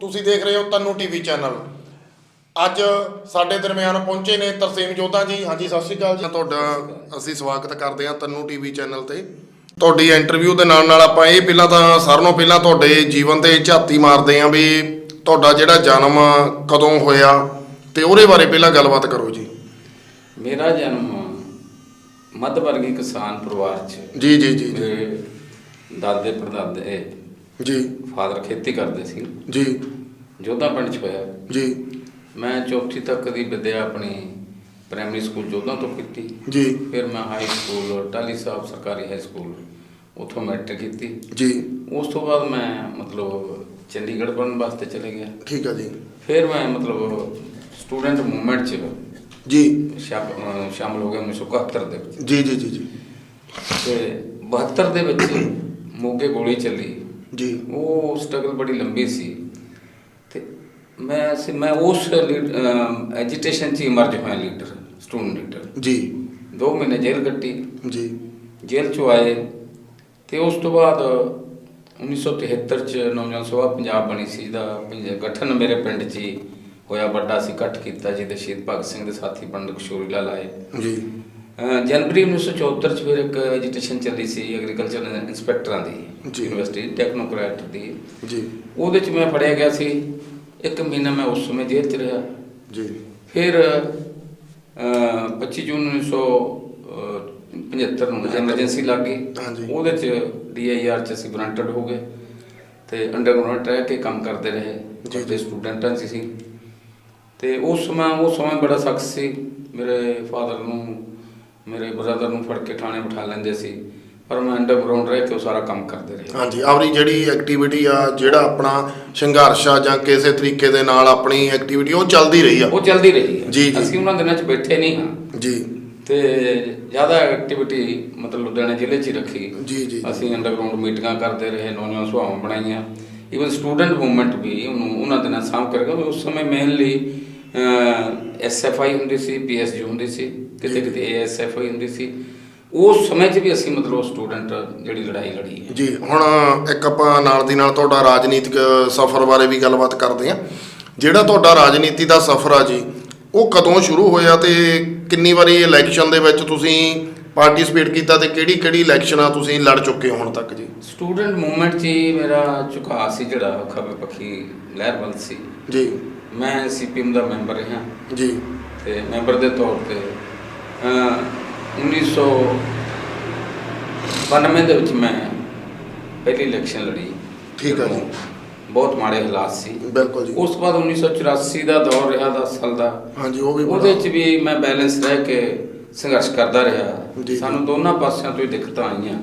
ਤੁਸੀਂ ਦੇਖ ਰਹੇ ਹੋ ਤੰਨੂ ਟੀਵੀ ਚੈਨਲ। ਅੱਜ ਸਾਡੇ ਦਰਮਿਆਨ ਪਹੁੰਚੇ ਨੇ ਤਰਸੇਮ ਜੋਧਾ ਜੀ। ਹਾਂਜੀ, ਸਤਿ ਸ਼੍ਰੀ ਅਕਾਲ ਜੀ। ਤੁਹਾਡਾ ਅਸੀਂ ਸਵਾਗਤ ਕਰਦੇ ਹਾਂ ਤੰਨੂ ਟੀਵੀ ਚੈਨਲ ਤੇ। ਤੁਹਾਡੀ ਇੰਟਰਵਿਊ ਦੇ ਨਾਲ ਨਾਲ ਆਪਾਂ ਇਹ ਪਹਿਲਾਂ ਤਾਂ ਸਾਰਿਆਂ ਨਾਲੋਂ ਪਹਿਲਾਂ ਤੁਹਾਡੇ ਜੀਵਨ ਤੇ ਝਾਤੀ ਮਾਰਦੇ ਹਾਂ ਵੀ ਤੁਹਾਡਾ ਜਿਹੜਾ ਜਨਮ ਕਦੋਂ ਹੋਇਆ ਤੇ ਉਹਦੇ ਬਾਰੇ ਪਹਿਲਾਂ ਗੱਲਬਾਤ ਕਰੋ ਜੀ। ਮੇਰਾ ਜਨਮ ਮੱਧ ਵਰਗੀ ਕਿਸਾਨ ਪਰਿਵਾਰ 'ਚ ਜੀ ਜੀ ਜੀ ਮੇਰੇ ਦਾਦੇ ਪੜਦਾਦੇ ਜੀ ਫਾਦਰ ਖੇਤੀ ਕਰਦੇ ਸੀ ਜੀ ਜੋਧਾ ਪਿੰਡ 'ਚ ਹੋਇਆ ਜੀ। ਮੈਂ ਚੌਥੀ ਤੱਕ ਦੀ ਵਿੱਦਿਆ ਆਪਣੀ ਪ੍ਰਾਇਮਰੀ ਸਕੂਲ ਜੋਧਾ ਤੋਂ ਕੀਤੀ ਜੀ ਫਿਰ ਮੈਂ ਹਾਈ ਸਕੂਲ ਟਾਹਲੀ ਸਾਹਿਬ ਸਰਕਾਰੀ ਹਾਈ ਸਕੂਲ ਉੱਥੋਂ ਮੈਟ੍ਰਿਕ ਕੀਤੀ ਜੀ। ਉਸ ਤੋਂ ਬਾਅਦ ਮੈਂ ਮਤਲਬ ਚੰਡੀਗੜ੍ਹ ਪੜ੍ਹਨ ਵਾਸਤੇ ਚਲੇ ਗਿਆ। ਠੀਕ ਹੈ ਜੀ। ਫਿਰ ਮੈਂ ਮਤਲਬ ਸਟੂਡੈਂਟ ਮੂਵਮੈਂਟ 'ਚ ਜੀ ਸ਼ਾਮਲ ਹੋ ਗਿਆ 1971 ਦੇ ਵਿੱਚ। ਜੀ ਜੀ ਜੀ ਜੀ। ਤੇ 72 ਦੇ ਵਿੱਚ ਮੋਗੇ ਗੋਲੀ ਚੱਲੀ ਜੀ। ਉਹ ਸਟਰਗਲ ਬੜੀ ਲੰਬੀ ਸੀ ਤੇ ਮੈਂ ਉਸ ਐਜੀਟੇਸ਼ਨ 'ਚ ਇਮਰਜ ਹੋਇਆ ਲੀਡਰ ਸਟੂਡੈਂਟ ਲੀਡਰ। ਜੀ 2 ਮਹੀਨੇ ਜੇਲ੍ਹ ਕੱਟੀ। ਜੀ। ਜੇਲ੍ਹ 'ਚੋਂ ਆਏ ਤੇ ਉਸ ਤੋਂ ਬਾਅਦ 1973 'ਚ ਨੌਜਵਾਨ ਸਭਾ ਪੰਜਾਬ ਬਣੀ ਸੀ ਜਿਹਦਾ ਗਠਨ ਮੇਰੇ ਪਿੰਡ 'ਚ ਹੀ ਹੋਇਆ। ਵੱਡਾ ਸੀ ਇਕੱਠ ਕੀਤਾ ਜਿਹਦੇ ਸ਼ਹੀਦ ਭਗਤ ਸਿੰਘ ਦੇ ਸਾਥੀ ਪੰਡਿਤ ਕਿਸ਼ੋਰੀ ਲਾਲ ਆਏ ਜੀ। ਜਨਵਰੀ 1974 'ਚ ਫਿਰ ਇੱਕ ਐਜੀਟੇਸ਼ਨ ਚੱਲੀ ਸੀ ਐਗਰੀਕਲਚਰ ਇੰਸਪੈਕਟਰਾਂ ਦੀ ਯੂਨੀਵਰਸਿਟੀ ਟੈਕਨੋਕ੍ਰੈਟ ਦੀ। ਜੀ ਉਹਦੇ 'ਚ ਮੈਂ ਫੜਿਆ ਗਿਆ ਸੀ। 1 ਮਹੀਨਾ ਮੈਂ ਉਸ ਸਮੇਂ ਜੇਲ੍ਹ 'ਚ ਰਿਹਾ। ਜੀ। ਫਿਰ 25 ਜੂਨ 1975 ਨੂੰ ਐਮਰਜੈਂਸੀ ਲੱਗ ਗਈ। ਉਹਦੇ 'ਚ DIR 'ਚ ਅਸੀਂ ਗਰੰਟਡ ਹੋ ਗਏ ਤੇ ਅੰਡਰਗਰਾਊਂਡ ਰਹਿ ਕੇ ਕੰਮ ਕਰਦੇ ਰਹੇ ਜਿਹਦੇ ਸਟੂਡੈਂਟਾਂ 'ਚ ਸੀ। ਤੇ ਉਹ ਸਮਾਂ ਬੜਾ ਸਖਤ ਸੀ। ਮੇਰੇ ਫਾਦਰ ਨੂੰ ਮੇਰੇ ਬ੍ਰਦਰ ਨੂੰ ਫੜ ਕੇ ਥਾਣੇ ਬਿਠਾ ਲੈਂਦੇ ਸੀ ਪਰ ਮੈਂ ਅੰਡਰਗਰਾਊਂਡ ਰਹਿ ਕੇ ਉਹ ਸਾਰਾ ਕੰਮ ਕਰਦੇ ਰਹੇ। ਹਾਂਜੀ, ਆਪਣੀ ਜਿਹੜੀ ਐਕਟੀਵਿਟੀ ਆ ਜਿਹੜਾ ਆਪਣਾ ਸੰਘਰਸ਼ ਆ ਜਾਂ ਕਿਸੇ ਤਰੀਕੇ ਦੇ ਨਾਲ ਆਪਣੀ ਐਕਟੀਵਿਟੀ ਉਹ ਚੱਲਦੀ ਰਹੀ ਆ। ਉਹ ਚੱਲਦੀ ਰਹੀ ਹੈ ਜੀ। ਅਸੀਂ ਉਹਨਾਂ ਦਿਨਾਂ 'ਚ ਬੈਠੇ ਨਹੀਂ ਹਾਂ ਜੀ। ਤੇ ਜ਼ਿਆਦਾ ਐਕਟੀਵਿਟੀ ਮਤਲਬ ਲੁਧਿਆਣਾ ਜ਼ਿਲ੍ਹੇ 'ਚ ਹੀ ਰੱਖੀ। ਜੀ ਜੀ। ਅਸੀਂ ਅੰਡਰਗਰਾਊਂਡ ਮੀਟਿੰਗਾਂ ਕਰਦੇ ਰਹੇ, ਨੌਜਵਾਨ ਸਭਾਵਾਂ ਬਣਾਈਆਂ। ਈਵਨ ਸਟੂਡੈਂਟ ਮੂਵਮੈਂਟ ਵੀ ਉਹਨਾਂ ਦਿਨਾਂ ਸਾਂਭ ਕਰਕੇ ਉਸ ਸਮੇਂ ਮੇਨਲੀ SFI ਹੁੰਦੀ ਸੀ, PSG ਹੁੰਦੀ ਸੀ, ਕਿਤੇ ਕਿਤੇ ASFI ਹੁੰਦੀ ਸੀ। ਉਸ ਸਮੇਂ 'ਚ ਵੀ ਅਸੀਂ ਮਤਲਬ ਸਟੂਡੈਂਟ ਜਿਹੜੀ ਲੜਾਈ ਲੜੀ ਹੈ ਜੀ। ਹੁਣ ਇੱਕ ਆਪਾਂ ਨਾਲ ਦੀ ਨਾਲ ਤੁਹਾਡਾ ਰਾਜਨੀਤਿਕ ਸਫ਼ਰ ਬਾਰੇ ਵੀ ਗੱਲਬਾਤ ਕਰਦੇ ਹਾਂ। ਜਿਹੜਾ ਤੁਹਾਡਾ ਰਾਜਨੀਤੀ ਦਾ ਸਫ਼ਰ ਆ ਜੀ ਉਹ ਕਦੋਂ ਸ਼ੁਰੂ ਹੋਇਆ ਤੇ ਕਿੰਨੀ ਵਾਰੀ ਇਲੈਕਸ਼ਨ ਦੇ ਵਿੱਚ ਤੁਸੀਂ ਪਾਰਟਿਸਿਪੇਟ ਕੀਤਾ ਤੇ ਕਿਹੜੀ ਇਲੈਕਸ਼ਨਾਂ ਤੁਸੀਂ ਲੜ ਚੁੱਕੇ ਹੋ ਹੁਣ ਤੱਕ ਜੀ? ਸਟੂਡੈਂਟ ਮੂਵਮੈਂਟ 'ਚ ਹੀ ਮੇਰਾ ਝੁਕਾਅ ਸੀ ਜਿਹੜਾ ਖੱਬੇ ਪੱਖੀ ਲਹਿਰ ਵੱਲ ਸੀ ਜੀ। ਮੈਂ CPM ਦਾ ਮੈਂਬਰ ਰਿਹਾ ਜੀ ਤੇ ਮੈਂਬਰ ਦੇ ਤੌਰ ਤੇ 1992 ਦੇ ਵਿੱਚ ਮੈਂ ਪਹਿਲੀ ਇਲੈਕਸ਼ਨ ਲੜੀ। ਠੀਕ ਹੈ ਜੀ। ਬਹੁਤ ਮਾੜੇ ਹਾਲਾਤ ਸੀ। ਬਿਲਕੁਲ ਜੀ। ਉਸ ਤੋਂ ਬਾਅਦ 1984 ਦਾ ਦੌਰ ਰਿਹਾ 10 ਸਾਲ ਦਾ। ਹਾਂਜੀ, ਉਹਦੇ 'ਚ ਵੀ ਮੈਂ ਬੈਲੈਂਸ ਰਹਿ ਕੇ ਸੰਘਰਸ਼ ਕਰਦਾ ਰਿਹਾ। ਸਾਨੂੰ ਦੋਨਾਂ ਪਾਸਿਆਂ ਤੋਂ ਹੀ ਦਿੱਕਤਾਂ ਆਈਆਂ।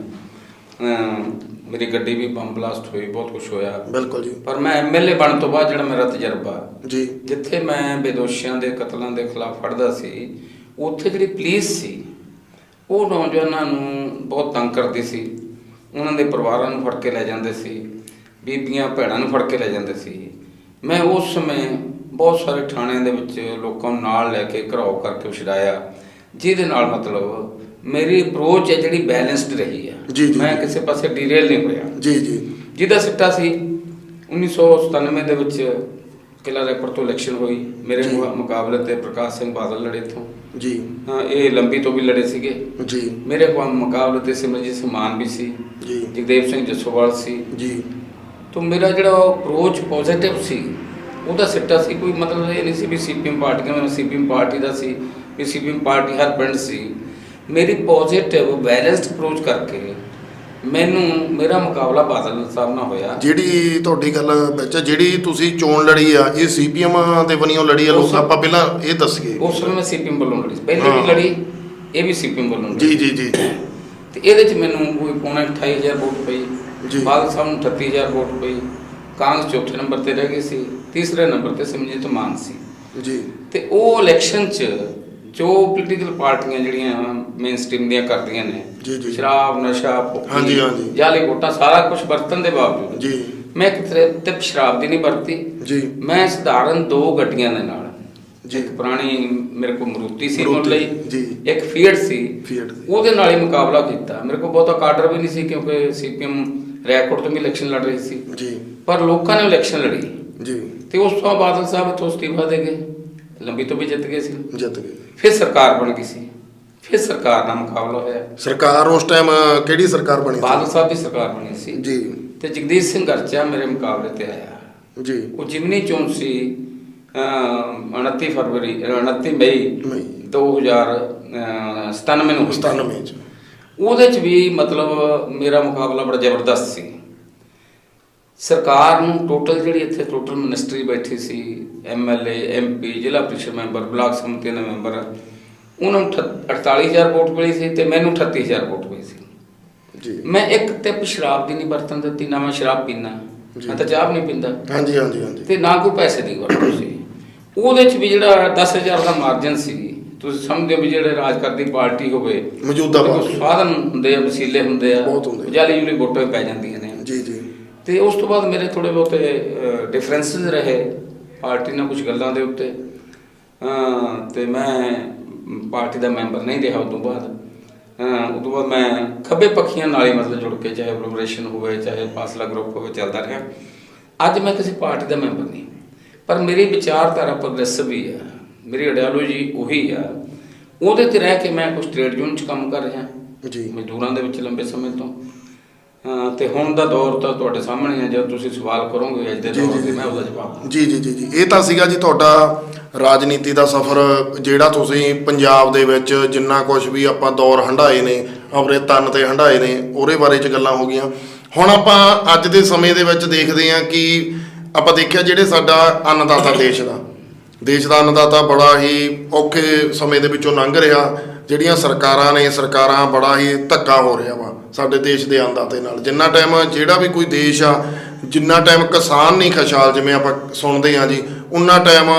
ਮੇਰੀ ਗੱਡੀ ਵੀ ਬੰਬ ਬਲਾਸਟ ਹੋਈ, ਬਹੁਤ ਕੁਝ ਹੋਇਆ। ਬਿਲਕੁਲ ਜੀ। ਪਰ ਮੈਂ MLA ਬਣਨ ਤੋਂ ਬਾਅਦ ਜਿਹੜਾ ਮੇਰਾ ਤਜਰਬਾ ਜੀ ਜਿੱਥੇ ਮੈਂ ਬੇਦੋਸ਼ੀਆਂ ਦੇ ਕਤਲਾਂ ਦੇ ਖਿਲਾਫ ਫੜਦਾ ਸੀ ਉੱਥੇ ਜਿਹੜੀ ਪੁਲਿਸ ਸੀ ਉਹ ਨੌਜਵਾਨਾਂ ਨੂੰ ਬਹੁਤ ਤੰਗ ਕਰਦੀ ਸੀ। ਉਹਨਾਂ ਦੇ ਪਰਿਵਾਰਾਂ ਨੂੰ ਫੜ ਕੇ ਲੈ ਜਾਂਦੇ ਸੀ, ਬੀਬੀਆਂ ਭੈਣਾਂ ਨੂੰ ਫੜ ਕੇ ਲੈ ਜਾਂਦੇ ਸੀ। ਮੈਂ ਉਸ ਸਮੇਂ ਬਹੁਤ ਸਾਰੇ ਥਾਣਿਆਂ ਦੇ ਵਿੱਚ ਲੋਕਾਂ ਨੂੰ ਨਾਲ ਲੈ ਕੇ ਘਰਾਓ ਕਰਕੇ ਛਡਾਇਆ ਜਿਹਦੇ ਨਾਲ ਮਤਲਬ ਮੇਰੀ ਅਪਰੋਚ ਹੈ ਜਿਹੜੀ ਬੈਲੈਂਸਡ ਰਹੀ ਹੈ। ਮੈਂ ਕਿਸੇ ਪਾਸੇ ਡੀਰੇਲ ਨਹੀਂ ਹੋਇਆ ਜੀ ਜੀ। ਜਿਹਦਾ ਸਿੱਟਾ ਸੀ 1997 ਦੇ ਵਿੱਚ ਕਿਲ੍ਹਾ ਰੈਪਰ ਤੋਂ ਇਲੈਕਸ਼ਨ ਹੋਈ। ਮੇਰੇ ਮੁਕਾਬਲੇ ਤੇ ਪ੍ਰਕਾਸ਼ ਸਿੰਘ ਬਾਦਲ ਲੜੇ ਇੱਥੋਂ ਜੀ। ਇਹ ਲੰਬੀ ਤੋਂ ਵੀ ਲੜੇ ਸੀਗੇ ਜੀ। ਮੇਰੇ ਮੁਕਾਬਲੇ ਤੇ ਸਿਮਰਜੀਤ ਸਿੰਘ ਮਾਨ ਵੀ ਸੀ ਜੀ, ਜਗਦੇਵ ਸਿੰਘ ਜੱਸੋਵਾਲ ਸੀ ਜੀ। ਤਾਂ ਮੇਰਾ ਜਿਹੜਾ ਅਪਰੋਚ ਪੋਜ਼ਿਟਿਵ ਸੀ ਉਹਦਾ ਸਿੱਟਾ ਸੀ। ਕੋਈ ਮਤਲਬ ਇਹ ਨਹੀਂ ਸੀ ਵੀ CPM ਪਾਰਟੀ ਮੈਂ CPM ਪਾਰਟੀ ਦਾ ਸੀ ਵੀ CPM ਪਾਰਟੀ ਹਰ ਪਿੰਡ ਸੀ। ਮੇਰੀ ਪੋਜ਼ਿਟਿਵ ਬੈਲੈਂਸਡ ਅਪਰੋਚ ਕਰਕੇ ਮੈਨੂੰ ਮੇਰਾ ਮੁਕਾਬਲਾ ਬਾਦਲ ਸਾਹਿਬ ਨਾਲ ਹੋਇਆ। ਜਿਹੜੀ ਤੁਹਾਡੀ ਗੱਲ ਵਿੱਚ ਜਿਹੜੀ ਤੁਸੀਂ ਚੋਣ ਲੜੀ ਆ ਇਹ CPM ਦੇ ਵੱਲੋਂ ਲੜੀ ਆ ਲੋਕ ਆਪਾਂ ਪਹਿਲਾਂ ਇਹ ਦੱਸੀਏ। ਉਸ ਸਮੇਂ ਮੈਂ CPM ਵੱਲੋਂ ਲੜੀ, ਪਹਿਲੇ ਵੀ ਲੜੀ, ਇਹ ਵੀ CPM ਵੱਲੋਂ ਜੀ ਜੀ ਜੀ। ਤੇ ਇਹਦੇ 'ਚ ਮੈਨੂੰ ਕੋਈ ਪੌਣੇ 28,000 ਵੋਟ ਪਈ ਜੀ। ਬਾਦਲ ਸਾਹਿਬ ਨੂੰ 38,000 ਵੋਟ ਪਈ। ਕਾਂਗਰਸ ਚੌਥੇ ਨੰਬਰ ਤੇ ਰਹਿ ਗਈ ਸੀ, ਤੀਸਰੇ ਨੰਬਰ ਤੇ ਸਿਮਰਜੀਤ ਮਾਨ ਸੀ ਜੀ। ਤੇ ਉਹ ਇਲੈਕਸ਼ਨ 'ਚ ਜੋ ਪੋਲੀਟੀਕਲ ਪਾਰਟੀਆਂ ਜਿਹੜੀਆਂ ਮੇਨ ਸਟ੍ਰੀਮ ਦੀਆਂ ਕਰਦੀਆਂ ਨੇ ਸ਼ਰਾਬ ਨਸ਼ਾ ਜਾਲੀ ਵੋਟਾਂ ਸਾਰਾ ਕੁਝ ਵਰਤਣ ਦੇ ਬਾਵਜੂਦ ਜੀ ਮੈਂ ਕਿਤੇ ਤੇ ਸ਼ਰਾਬ ਦੀ ਨਹੀਂ ਵਰਤੀ ਜੀ। ਮੈਂ ਸਧਾਰਨ 2 ਗੱਡੀਆਂ ਦੇ ਨਾਲ ਇੱਕ ਪੁਰਾਣੀ ਮੇਰੇ ਕੋਲ ਮਰੂਤੀ ਸੀ ਮੁੱਲ ਲਈ, ਇੱਕ ਫੀਟ ਸੀ, ਉਹਦੇ ਨਾਲ ਹੀ ਮੁਕਾਬਲਾ ਕੀਤਾ। ਮੇਰੇ ਕੋਲ ਬਹੁਤਾ ਕਾਡਰ ਵੀ ਨਹੀਂ ਸੀ ਕਿਉਂਕਿ CPM ਰੈਕੋਰਡ ਤੋਂ ਵੀ ਇਲੈਕਸ਼ਨ ਲੜ ਰਹੀ ਸੀ ਜੀ। ਪਰ ਲੋਕਾਂ ਨੇ ਇਲੈਕਸ਼ਨ ਲੜੀ ਜੀ। ਤੇ ਉਸ ਤੋਂ ਬਾਦਲ ਸਾਹਿਬ ਇੱਥੋਂ ਅਸਤੀਫਾ ਦੇ ਗਏ, ਲੰਬੀ ਤੋਂ ਵੀ ਜਿੱਤ ਗਏ ਸੀ, ਜਿੱਤ ਗਏ। ਫਿਰ ਸਰਕਾਰ ਬਣ ਗਈ ਸੀ, ਫਿਰ ਸਰਕਾਰ ਨਾਲ ਮੁਕਾਬਲਾ ਹੋਇਆ। ਸਰਕਾਰ ਉਸ ਟਾਈਮ ਕਿਹੜੀ ਸਰਕਾਰ ਬਣੀ? ਬਾਦਲ ਸਾਹਿਬ ਦੀ ਸਰਕਾਰ ਬਣੀ ਸੀ ਜੀ। ਤੇ ਜਗਦੀਸ਼ ਸਿੰਘ ਗਰਚਾ ਮੇਰੇ ਮੁਕਾਬਲੇ ਤੇ ਆਇਆ ਜੀ। ਉਹ ਜਿਮਨੀ ਚੋਣ ਸੀ 29 ਮਈ 2097 ਨੂੰ 97 ਚ। ਉਹਦੇ ਚ ਵੀ ਮਤਲਬ ਮੇਰਾ ਮੁਕਾਬਲਾ ਬੜਾ ਜ਼ਬਰਦਸਤ ਸੀ। ਸਰਕਾਰ ਨੂੰ ਟੋਟਲ ਜਿਹੜੀ ਇੱਥੇ ਟੋਟਲ ਮਿਨਿਸਟਰੀ ਬੈਠੀ ਸੀ, MLA MP ਜ਼ਿਲ੍ਹਾ ਪ੍ਰੀਸ਼ਦ ਮੈਂਬਰ ਬਲਾਕ ਸਮਿਤੀ ਦੇ ਮੈਂਬਰ, ਉਹਨਾਂ ਨੂੰ 48,000 ਵੋਟ ਮਿਲੀ ਸੀ ਤੇ ਮੈਨੂੰ 38,000 ਵੋਟ ਮਿਲੀ ਸੀ ਜੀ। ਮੈਂ ਇੱਕ ਟਿਪ ਸ਼ਰਾਬ ਦੀ ਨਹੀਂ ਵਰਤਣ ਦਿੱਤੀ, ਨਾ ਮੈਂ ਸ਼ਰਾਬ ਪੀਂਦਾ, ਮੈਂ ਤਾਂ ਚਾਹ ਵੀ ਨਹੀਂ ਪੀਂਦਾ। ਹਾਂਜੀ ਹਾਂਜੀ ਹਾਂਜੀ। ਤੇ ਨਾ ਕੋਈ ਪੈਸੇ ਦੀ ਵਰਤੋਂ ਸੀ। ਉਹਦੇ ਚ ਵੀ ਜਿਹੜਾ 10,000 ਦਾ ਮਾਰਜਨ ਸੀ, ਤੁਸੀਂ ਸਮਝਦੇ ਹੋ ਵੀ ਜਿਹੜੇ ਰਾਜ ਕਰਦੀ ਪਾਰਟੀ ਹੋਵੇ, ਮੌਜੂਦਾ ਕੁਝ ਸਾਧਨ ਹੁੰਦੇ ਆ, ਵਸੀਲੇ ਹੁੰਦੇ ਆ, ਬਹੁਤ ਹੁੰਦੇ, ਜਾਲੀ ਜੁਲੀ ਵੋਟਾਂ ਪੈ ਜਾਂਦੀਆਂ ਨੇ। ਜੀ ਜੀ। ਤੇ ਉਸ ਤੋਂ ਬਾਅਦ ਮੇਰੇ ਥੋੜੇ ਬਹੁਤੇ ਡਿਫਰੈਂਸਿਸ ਰਹੇ ਪਾਰਟੀ ਨਾਲ ਕੁਝ ਗੱਲਾਂ ਦੇ ਉੱਤੇ, ਤੇ ਮੈਂ ਪਾਰਟੀ ਦਾ ਮੈਂਬਰ ਨਹੀਂ ਰਿਹਾ। ਉਸ ਤੋਂ ਬਾਅਦ ਮੈਂ ਖੱਬੇ ਪੱਖੀਆਂ ਨਾਲ ਹੀ ਮਤਲਬ ਜੁੜ ਕੇ, ਚਾਹੇ ਲਿਬਰੇਸ਼ਨ ਹੋਵੇ ਚਾਹੇ ਫਾਸਲਾ ਗਰੁੱਪ ਹੋਵੇ, ਚੱਲਦਾ ਰਿਹਾ। ਅੱਜ ਮੈਂ ਕਿਸੇ ਪਾਰਟੀ ਦਾ ਮੈਂਬਰ ਨਹੀਂ, ਪਰ ਮੇਰੀ ਵਿਚਾਰਧਾਰਾ ਪ੍ਰੋਗਰੈਸਿਵ ਹੀ ਆ, ਮੇਰੀ ਆਈਡੀਓਲੋਜੀ ਉਹੀ ਆ। ਉਹਦੇ ਤੇ ਰਹਿ ਕੇ ਮੈਂ ਕੁਝ ਟ੍ਰੇਡ ਯੂਨੀਅਨ 'ਚ ਕੰਮ ਕਰ ਰਿਹਾ ਜੀ, ਮਜ਼ਦੂਰਾਂ ਦੇ ਵਿੱਚ ਲੰਬੇ ਸਮੇਂ ਤੋਂ। ਤੇ ਹੁਣ ਦਾ ਦੌਰ ਤਾਂ ਤੁਹਾਡੇ ਸਾਹਮਣੇ ਹੈ, ਜਦ ਤੁਸੀਂ ਸਵਾਲ ਕਰੋਗੇ ਅੱਜ ਦੇ ਦੌਰ ਤੇ ਮੈਂ ਉਹਦਾ ਜਵਾਬ। ਜੀ ਜੀ ਜੀ ਜੀ। ਇਹ ਤਾਂ ਸੀਗਾ ਜੀ ਤੁਹਾਡਾ ਰਾਜਨੀਤੀ ਦਾ ਸਫ਼ਰ, ਜਿਹੜਾ ਤੁਸੀਂ ਪੰਜਾਬ ਦੇ ਵਿੱਚ ਜਿੰਨਾ ਕੁਝ ਵੀ ਆਪਾਂ ਦੌਰ ਹੰਢਾਏ ਨੇ, ਆਪਣੇ ਤਨ ਤੇ ਹੰਢਾਏ ਨੇ, ਉਹਦੇ ਬਾਰੇ 'ਚ ਗੱਲਾਂ ਹੋ ਗਈਆਂ। ਹੁਣ ਆਪਾਂ ਅੱਜ ਦੇ ਸਮੇਂ ਦੇ ਵਿੱਚ ਦੇਖਦੇ ਹਾਂ ਕਿ ਆਪਾਂ ਦੇਖਿਆ ਜਿਹੜੇ ਸਾਡਾ ਅੰਨਦਾਤਾ ਦੇਸ਼ ਦਾ ਅੰਨਦਾਤਾ ਬੜਾ ਹੀ ਔਖੇ ਸਮੇਂ ਦੇ ਵਿੱਚੋਂ ਲੰਘ ਰਿਹਾ। ਜਿਹੜੀਆਂ ਸਰਕਾਰਾਂ ਬੜਾ ਹੀ ਧੱਕਾ ਹੋ ਰਿਹਾ ਵਾ ਸਾਡੇ ਦੇਸ਼ ਦੇ ਅੰਨਦਾਤੇ ਨਾਲ। ਜਿੰਨਾ ਟਾਈਮ ਜਿਹੜਾ ਵੀ ਕੋਈ ਦੇਸ਼ ਆ, ਜਿੰਨਾ ਟਾਈਮ ਕਿਸਾਨ ਨਹੀਂ ਖੁਸ਼ਹਾਲ, ਜਿਵੇਂ ਆਪਾਂ ਸੁਣਦੇ ਹਾਂ ਜੀ, ਉਨਾ ਟਾਈਮ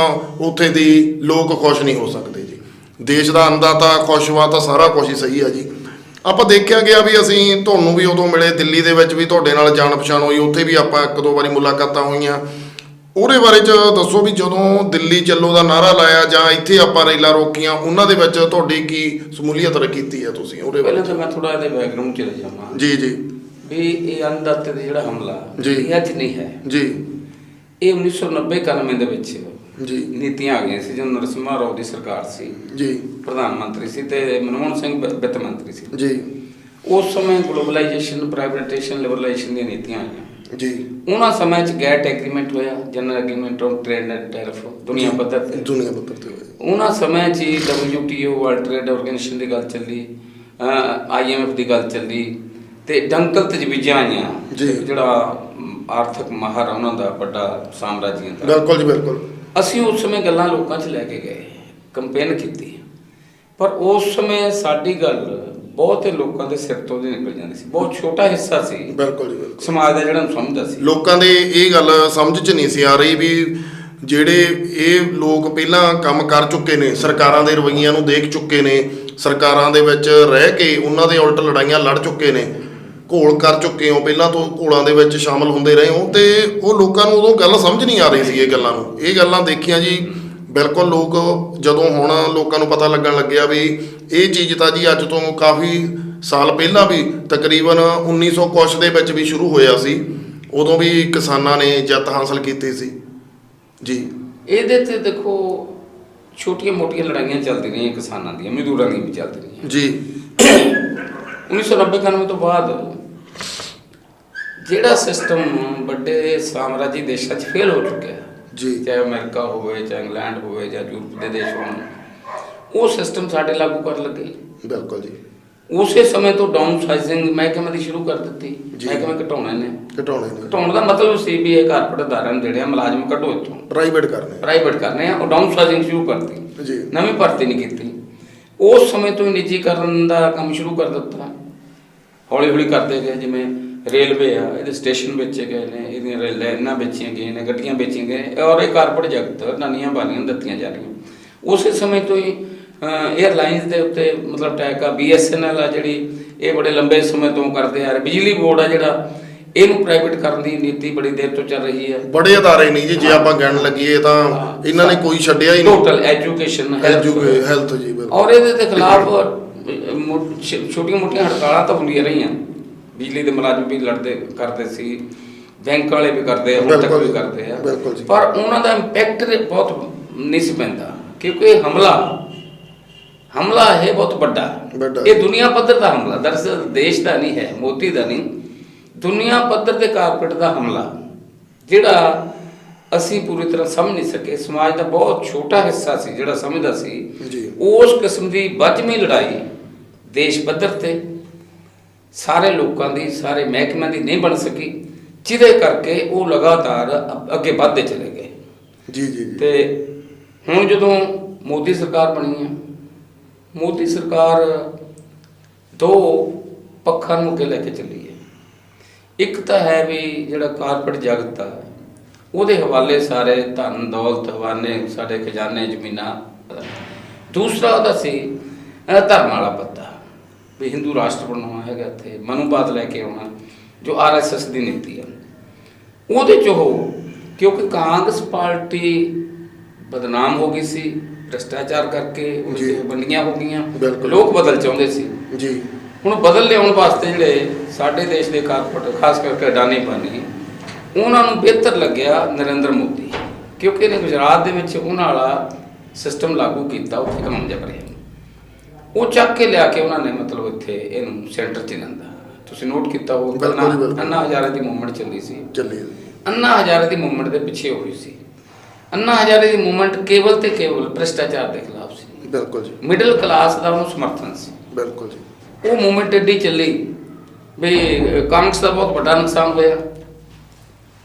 ਉੱਥੇ ਦੀ ਲੋਕ ਖੁਸ਼ ਨਹੀਂ ਹੋ ਸਕਦੇ ਜੀ। ਦੇਸ਼ ਦਾ ਅੰਨਦਾਤਾ ਖੁਸ਼ ਵਾ ਤਾਂ ਸਾਰਾ ਕੁਝ ਹੀ ਸਹੀ ਆ ਜੀ। ਆਪਾਂ ਦੇਖਿਆ ਗਿਆ ਵੀ ਅਸੀਂ ਤੁਹਾਨੂੰ ਵੀ ਉਦੋਂ ਮਿਲੇ, ਦਿੱਲੀ ਦੇ ਵਿੱਚ ਵੀ ਤੁਹਾਡੇ ਨਾਲ ਜਾਣ ਪਛਾਣ ਹੋਈ, ਉੱਥੇ ਵੀ ਆਪਾਂ 1-2 ਵਾਰੀ ਮੁਲਾਕਾਤਾਂ ਹੋਈਆਂ। ਉਹਦੇ ਬਾਰੇ 'ਚ ਦੱਸੋ ਵੀ ਜਦੋਂ ਦਿੱਲੀ ਚੱਲੋ ਦਾ ਨਾਅਰਾ ਲਾਇਆ ਜਾਂ ਇੱਥੇ ਆਪਾਂ ਰੇਲਾਂ ਰੋਕੀਆਂ, ਉਹਨਾਂ ਦੇ ਵਿੱਚ ਤੁਹਾਡੀ ਕੀ ਸ਼ਮੂਲੀਅਤ ਕੀਤੀ ਹੈ ਤੁਸੀਂ ਉਹਦੇ ਬਾਰੇ? ਪਹਿਲਾਂ ਤਾਂ ਮੈਂ ਥੋੜਾ ਇਹਦੇ ਬੈਕਗ੍ਰਾਉਂਡ ਚਲੇ ਜਾਵਾਂ। ਜੀ ਜੀ। ਵੀ ਇਹ ਅੰਨਦਾਤੇ ਦਾ ਜਿਹੜਾ ਹਮਲਾ ਜੀ, ਇਹ ਅੱਜ ਨਹੀਂ ਹੈ ਜੀ। ਇਹ 1990-91 ਦੇ ਵਿੱਚ ਜੀ ਨੀਤੀਆਂ ਆ ਗਈਆਂ ਸੀ, ਜਦੋਂ ਨਰਸਿਮਹਾ ਰਾਓ ਦੀ ਸਰਕਾਰ ਸੀ, ਜੀ, ਪ੍ਰਧਾਨ ਮੰਤਰੀ ਸੀ ਤੇ ਮਨਮੋਹਨ ਸਿੰਘ ਵਿੱਤ ਮੰਤਰੀ ਸੀ ਜੀ। ਉਸ ਸਮੇਂ ਗਲੋਬਲਾਈਜੇਸ਼ਨ, ਪ੍ਰਾਈਵੇਟਾਈਜੇਸ਼ਨ, ਲਿਬਰਲਾਈਜੇਸ਼ਨ ਦੀਆਂ ਨੀਤੀਆਂ ਆਈਆਂ ਜੀ। ਉਹਨਾਂ ਸਮੇਂ 'ਚ ਗੈਟ ਐਗਰੀਮੈਂਟ ਹੋਇਆ, general agreement on trade and tariff ਦੁਨੀਆ ਪੱਧਰ ਤੇ। ਹੋਇਆ ਉਹਨਾਂ ਸਮੇਂ 'ਚ ਹੀ WTO ਵਰਲਡ ਟ੍ਰੇਡ ਆਰਗੇਨਾਈਜੇਸ਼ਨ ਦੀ ਗੱਲ ਚੱਲੀ, IMF ਦੀ ਗੱਲ ਚੱਲੀ ਤੇ ਡੰਕਲ ਤਜਵੀਜ਼ਾਂ ਆਈਆਂ, ਜਿਹੜਾ ਆਰਥਿਕ ਮਾਹਰ ਉਹਨਾਂ ਦਾ ਵੱਡਾ ਸਾਮਰਾਜੀਆਂ ਦਾ। ਬਿਲਕੁਲ ਜੀ, ਬਿਲਕੁਲ। ਅਸੀਂ ਉਸ ਸਮੇਂ ਗੱਲਾਂ ਲੋਕਾਂ 'ਚ ਲੈ ਕੇ ਗਏ, ਕੰਪੇਨ ਕੀਤੀ, ਪਰ ਉਸ ਸਮੇਂ ਸਾਡੀ ਗੱਲ ਬਹੁਤੇ ਲੋਕਾਂ ਦੇ ਸਿਰ ਤੋਂ ਦੀ ਨਿਕਲ ਜਾਂਦੀ ਸੀ। ਬਹੁਤ ਛੋਟਾ ਹਿੱਸਾ ਸੀ, ਬਿਲਕੁਲ ਜੀ, ਬਿਲਕੁਲ, ਸਮਾਜ ਦਾ ਜਿਹੜਾ ਸਮਝਦਾ ਸੀ। ਲੋਕਾਂ ਦੇ ਇਹ ਗੱਲ ਸਮਝ 'ਚ ਨਹੀਂ ਸੀ ਆ ਰਹੀ ਵੀ ਜਿਹੜੇ ਇਹ ਲੋਕ ਪਹਿਲਾਂ ਕੰਮ ਕਰ ਚੁੱਕੇ ਨੇ, ਸਰਕਾਰਾਂ ਦੇ ਰਵੱਈਆਂ ਨੂੰ ਦੇਖ ਚੁੱਕੇ ਨੇ, ਸਰਕਾਰਾਂ ਦੇ ਵਿੱਚ ਰਹਿ ਕੇ ਉਹਨਾਂ ਦੇ ਉਲਟ ਲੜਾਈਆਂ ਲੜ ਚੁੱਕੇ ਨੇ, ਘੋਲ ਕਰ ਚੁੱਕੇ ਹੋ, ਪਹਿਲਾਂ ਤੋਂ ਘੋਲਾਂ ਦੇ ਵਿੱਚ ਸ਼ਾਮਲ ਹੁੰਦੇ ਰਹੇ ਹੋ, ਤੇ ਉਹ ਲੋਕਾਂ ਨੂੰ ਉਦੋਂ ਗੱਲ ਸਮਝ ਨਹੀਂ ਆ ਰਹੀ ਸੀ ਇਹ ਗੱਲਾਂ ਨੂੰ। ਇਹ ਗੱਲਾਂ ਦੇਖੀਆਂ ਜੀ, ਬਿਲਕੁਲ। ਲੋਕ ਜਦੋਂ ਹੁਣ ਲੋਕਾਂ ਨੂੰ ਪਤਾ ਲੱਗਣ ਲੱਗਿਆ ਵੀ ਇਹ ਚੀਜ਼ ਤਾਂ ਜੀ ਅੱਜ ਤੋਂ ਕਾਫੀ ਸਾਲ ਪਹਿਲਾਂ ਵੀ, ਤਕਰੀਬਨ 1900 ਕੁਛ ਦੇ ਵਿੱਚ ਵੀ ਸ਼ੁਰੂ ਹੋਇਆ ਸੀ, ਉਦੋਂ ਵੀ ਕਿਸਾਨਾਂ ਨੇ ਜਿੱਤ ਹਾਸਲ ਕੀਤੀ ਸੀ ਜੀ। ਇਹਦੇ ਤੇ ਦੇਖੋ ਛੋਟੀਆਂ ਮੋਟੀਆਂ ਲੜਾਈਆਂ ਚੱਲਦੀਆਂ ਰਹੀਆਂ, ਕਿਸਾਨਾਂ ਦੀਆਂ, ਮਜ਼ਦੂਰਾਂ ਦੀਆਂ ਵੀ ਚੱਲਦੀਆਂ ਰਹੀਆਂ ਜੀ। 1990-91 ਤੋਂ ਬਾਅਦ ਜਿਹੜਾ ਸਿਸਟਮ ਵੱਡੇ ਸਾਮਰਾਜੀ ਦੇਸ਼ਾਂ 'ਚ ਫੇਲ ਹੋ ਚੁੱਕਿਆ ਜੀ, ਚਾਹੇ ਅਮਰੀਕਾ ਹੋਵੇ, ਚਾਹੇ ਇੰਗਲੈਂਡ ਹੋਵੇ, ਜਾਂ ਯੂਰਪ ਦੇ ਦੇਸ਼ ਹੋਣ, ਉਹ ਸਿਸਟਮ ਸਾਡੇ ਲਾਗੂ ਕਰਨ ਲੱਗੇ। ਬਿਲਕੁਲ ਜੀ। ਉਸੇ ਸਮੇਂ ਤੋਂ ਡਾਊਨ ਸਾਈਜ਼ਿੰਗ ਮਹਿਕਮੇ ਦੀ ਸ਼ੁਰੂ ਕਰ ਦਿੱਤੀ। ਮਹਿਕਮੇ ਘਟਾਉਣੇ ਨੇ। ਘਟਾਉਣ ਦਾ ਮਤਲਬ ਸੀ ਵੀ ਇਹ ਕਾਰਪੋਰੇਟ ਅਦਾਰਿਆਂ ਨੂੰ ਜਿਹੜੇ ਆ ਮੁਲਾਜ਼ਮ ਕੱਢੋ ਇੱਥੋਂ, ਪ੍ਰਾਈਵੇਟ ਕਰਨੇ ਆ। ਉਹ ਡਾਊਨ ਸਾਈਜ਼ਿੰਗ ਸ਼ੁਰੂ ਕਰਤੀ ਜੀ, ਨਵੀਂ ਭਰਤੀ ਨਹੀਂ ਕੀਤੀ। ਉਸ ਸਮੇਂ ਤੋਂ ਹੀ ਨਿੱਜੀਕਰਨ ਦਾ ਕੰਮ ਸ਼ੁਰੂ ਕਰ ਦਿੱਤਾ। ਹੌਲੀ ਹੌਲੀ ਕਰਦੇ ਗਏ, ਜਿਵੇਂ ਰੇਲਵੇ ਆ, ਇਹਦੇ ਸਟੇਸ਼ਨ ਵੇਚੇ ਗਏ ਨੇ, ਇਹਦੀਆਂ ਲਾਈਨਾਂ ਵੇਚੀਆਂ ਗਈਆਂ ਨੇ, ਗੱਡੀਆਂ ਵੇਚੀਆਂ ਗਈਆਂ ਨੇ, ਔਰ ਇਹ ਕਾਰਪੋਰੇਟ ਜਗਤ ਨਾਨੀਆਂ ਬਾਨੀਆਂ ਦਿੱਤੀਆਂ ਜਾ ਰਹੀਆਂ। ਉਸੇ ਸਮੇਂ ਤੋਂ ਹੀ 에ਅਰਲਾਈਨਸ ਦੇ ਉੱਤੇ ਮਤਲਬ ਅਟੈਕ ਆ। BSNL ਆ ਜਿਹੜੀ, ਇਹ ਬੜੇ ਲੰਬੇ ਸਮੇਂ ਤੋਂ ਕਰਦੇ ਆ ਰਹੇ। ਬਿਜਲੀ ਬੋਰਡ ਆ ਜਿਹੜਾ, ਇਹਨੂੰ ਪ੍ਰਾਈਵੇਟ ਕਰਨ ਦੀ ਨੀਤੀ ਬੜੀ ਦੇਰ ਤੋਂ ਚੱਲ ਰਹੀ ਹੈ। ਬੜੇ ਅਦਾਰੇ ਨਹੀਂ ਜੀ, ਜੇ ਆਪਾਂ ਗਿਣ ਲੱਗੀਏ ਤਾਂ ਇਹਨਾਂ ਨੇ ਕੋਈ ਛੱਡਿਆ ਹੀ ਨਹੀਂ। ਟੋਟਲ ਐਜੂਕੇਸ਼ਨ, ਹੈਲਥ ਜੀ, ਔਰ ਇਹਦੇ ਦੇ ਖਿਲਾਫ ਛੋਟੀਆਂ ਮੋਟੀਆਂ ਹੜਤਾਲਾਂ ਤਾਂ ਹੁੰਦੀਆਂ ਰਹੀਆਂ। ਬਿਜਲੀ ਦੇ ਮੁਲਾਜ਼ਮ ਵੀ ਲੜਦੇ ਕਰਦੇ ਸੀ, ਬੈਂਕ ਵਾਲੇ ਵੀ ਕਰਦੇ ਆ, ਹੁਣ ਤੱਕ ਵੀ ਕਰਦੇ ਆ, ਪਰ ਉਹਨਾਂ ਦਾ ਇੰਪੈਕਟ ਬਹੁਤ ਨਹੀਂ ਸੀ ਪੈਂਦਾ ਕਿਉਂਕਿ ਇਹ ਹਮਲਾ ਹੈ ਬਹੁਤ ਵੱਡਾ। ਇਹ ਦੁਨੀਆ ਪੱਧਰ ਦਾ ਹਮਲਾ, ਦਰਅਸਲ ਦੇਸ਼ ਦਾ ਨਹੀਂ ਹੈ, ਮੋਦੀ ਦਾ ਨਹੀਂ, ਦੁਨੀਆ ਪੱਧਰ ਦੇ ਕਾਰਪੋਰੇਟ ਦਾ ਹਮਲਾ, ਜਿਹੜਾ ਅਸੀਂ ਪੂਰੀ ਤਰ੍ਹਾਂ ਸਮਝ ਨਹੀਂ ਸਕੇ। ਸਮਾਜ ਦਾ ਬਹੁਤ ਛੋਟਾ ਹਿੱਸਾ ਸੀ ਜਿਹੜਾ ਸਮਝਦਾ ਸੀ। ਉਸ ਕਿਸਮ ਦੀ ਵੱਜਵੀਂ ਲੜਾਈ ਦੇਸ਼ ਪੱਧਰ ਤੇ ਸਾਰੇ ਲੋਕਾਂ ਦੀ, ਸਾਰੇ ਮਹਿਕਮਿਆਂ ਦੀ ਨਹੀਂ ਬਣ ਸਕੀ, ਜਿਹਦੇ ਕਰਕੇ ਉਹ ਲਗਾਤਾਰ ਅੱਗੇ ਵੱਧਦੇ ਚਲੇ ਗਏ। ਤੇ ਹੁਣ ਜਦੋਂ ਮੋਦੀ ਸਰਕਾਰ ਬਣੀ ਹੈ, ਮੋਦੀ ਸਰਕਾਰ ਦੋ ਪੱਖਾਂ ਨੂੰ ਅੱਗੇ ਲੈ ਕੇ ਚੱਲੀ ਹੈ। ਇੱਕ ਤਾਂ ਹੈ ਵੀ ਜਿਹੜਾ ਕਾਰਪੋਰੇਟ ਜਗਤ ਆ ਉਹਦੇ ਹਵਾਲੇ ਸਾਰੇ ਧਨ ਦੌਲਤ ਹਵਾਨੇ ਸਾਡੇ ਖਜ਼ਾਨੇ ਜ਼ਮੀਨਾਂ। ਦੂਸਰਾ ਉਹਦਾ ਸੀ ਧਰਮ ਵਾਲਾ ਪੱਤਾ ਵੀ ਹਿੰਦੂ ਰਾਸ਼ਟਰ ਬਣਾਉਣਾ ਹੈਗਾ, ਇੱਥੇ ਮਨੂਵਾਦ ਲੈ ਕੇ ਆਉਣਾ ਜੋ RSS ਦੀ ਨੀਤੀ ਹੈ। ਉਹਦੇ 'ਚ ਉਹ ਕਿਉਂਕਿ ਕਾਂਗਰਸ ਪਾਰਟੀ ਬਦਨਾਮ ਹੋ ਗਈ ਸੀ ਭ੍ਰਿਸ਼ਟਾਚਾਰ ਕਰਕੇ, ਉਹਦੇ ਵੰਡੀਆਂ ਹੋ ਗਈਆਂ, ਲੋਕ ਬਦਲ ਚਾਹੁੰਦੇ ਸੀ। ਹੁਣ ਬਦਲ ਲਿਆਉਣ ਵਾਸਤੇ ਜਿਹੜੇ ਸਾਡੇ ਦੇਸ਼ ਦੇ ਕਾਰਪੋਰੇਟ ਖਾਸ ਕਰਕੇ ਅਡਾਨੀ ਪਾਨੀ, ਉਹਨਾਂ ਨੂੰ ਬਿਹਤਰ ਲੱਗਿਆ ਨਰਿੰਦਰ ਮੋਦੀ, ਕਿਉਂਕਿ ਇਹਨੇ ਗੁਜਰਾਤ ਦੇ ਵਿੱਚ ਉਹਨਾਂ ਵਾਲਾ ਸਿਸਟਮ ਲਾਗੂ ਕੀਤਾ, ਉੱਥੇ ਕਮਾਉਂਦੇ ਪਏ। ਉਹ ਚੱਕ ਕੇ ਲਿਆ ਕੇ ਉਹਨਾਂ ਨੇ ਮਤਲਬ ਇੱਥੇ ਇਹਨੂੰ ਸੈਂਟਰ 'ਚ ਲਿਆਂਦਾ। ਤੁਸੀਂ ਨੋਟ ਕੀਤਾ ਹੋਊ ਅੰਨਾ ਹਜ਼ਾਰੇ ਦੀ ਮੂਵਮੈਂਟ ਚੱਲੀ ਸੀ, ਅੰਨਾ ਹਜ਼ਾਰੇ ਦੀ ਮੂਵਮੈਂਟ ਦੇ ਪਿੱਛੇ ਹੋਈ ਸੀ। ਅੰਨਾ ਹਜ਼ਾਰੇ ਦੀ ਮੂਵਮੈਂਟ ਕੇਵਲ ਤੇ ਕੇਵਲ ਭ੍ਰਿਸ਼ਟਾਚਾਰ ਦੇ ਖਿਲਾਫ ਸੀ। ਬਿਲਕੁਲ ਜੀ। ਮਿਡਲ ਕਲਾਸ ਦਾ ਉਹਨੂੰ ਸਮਰਥਨ ਸੀ। ਬਿਲਕੁਲ ਜੀ। ਉਹ ਮੂਵਮੈਂਟ ਏਡੀ ਚੱਲੀ ਵੀ ਕਾਂਗਰਸ ਦਾ ਬਹੁਤ ਵੱਡਾ ਨੁਕਸਾਨ ਹੋਇਆ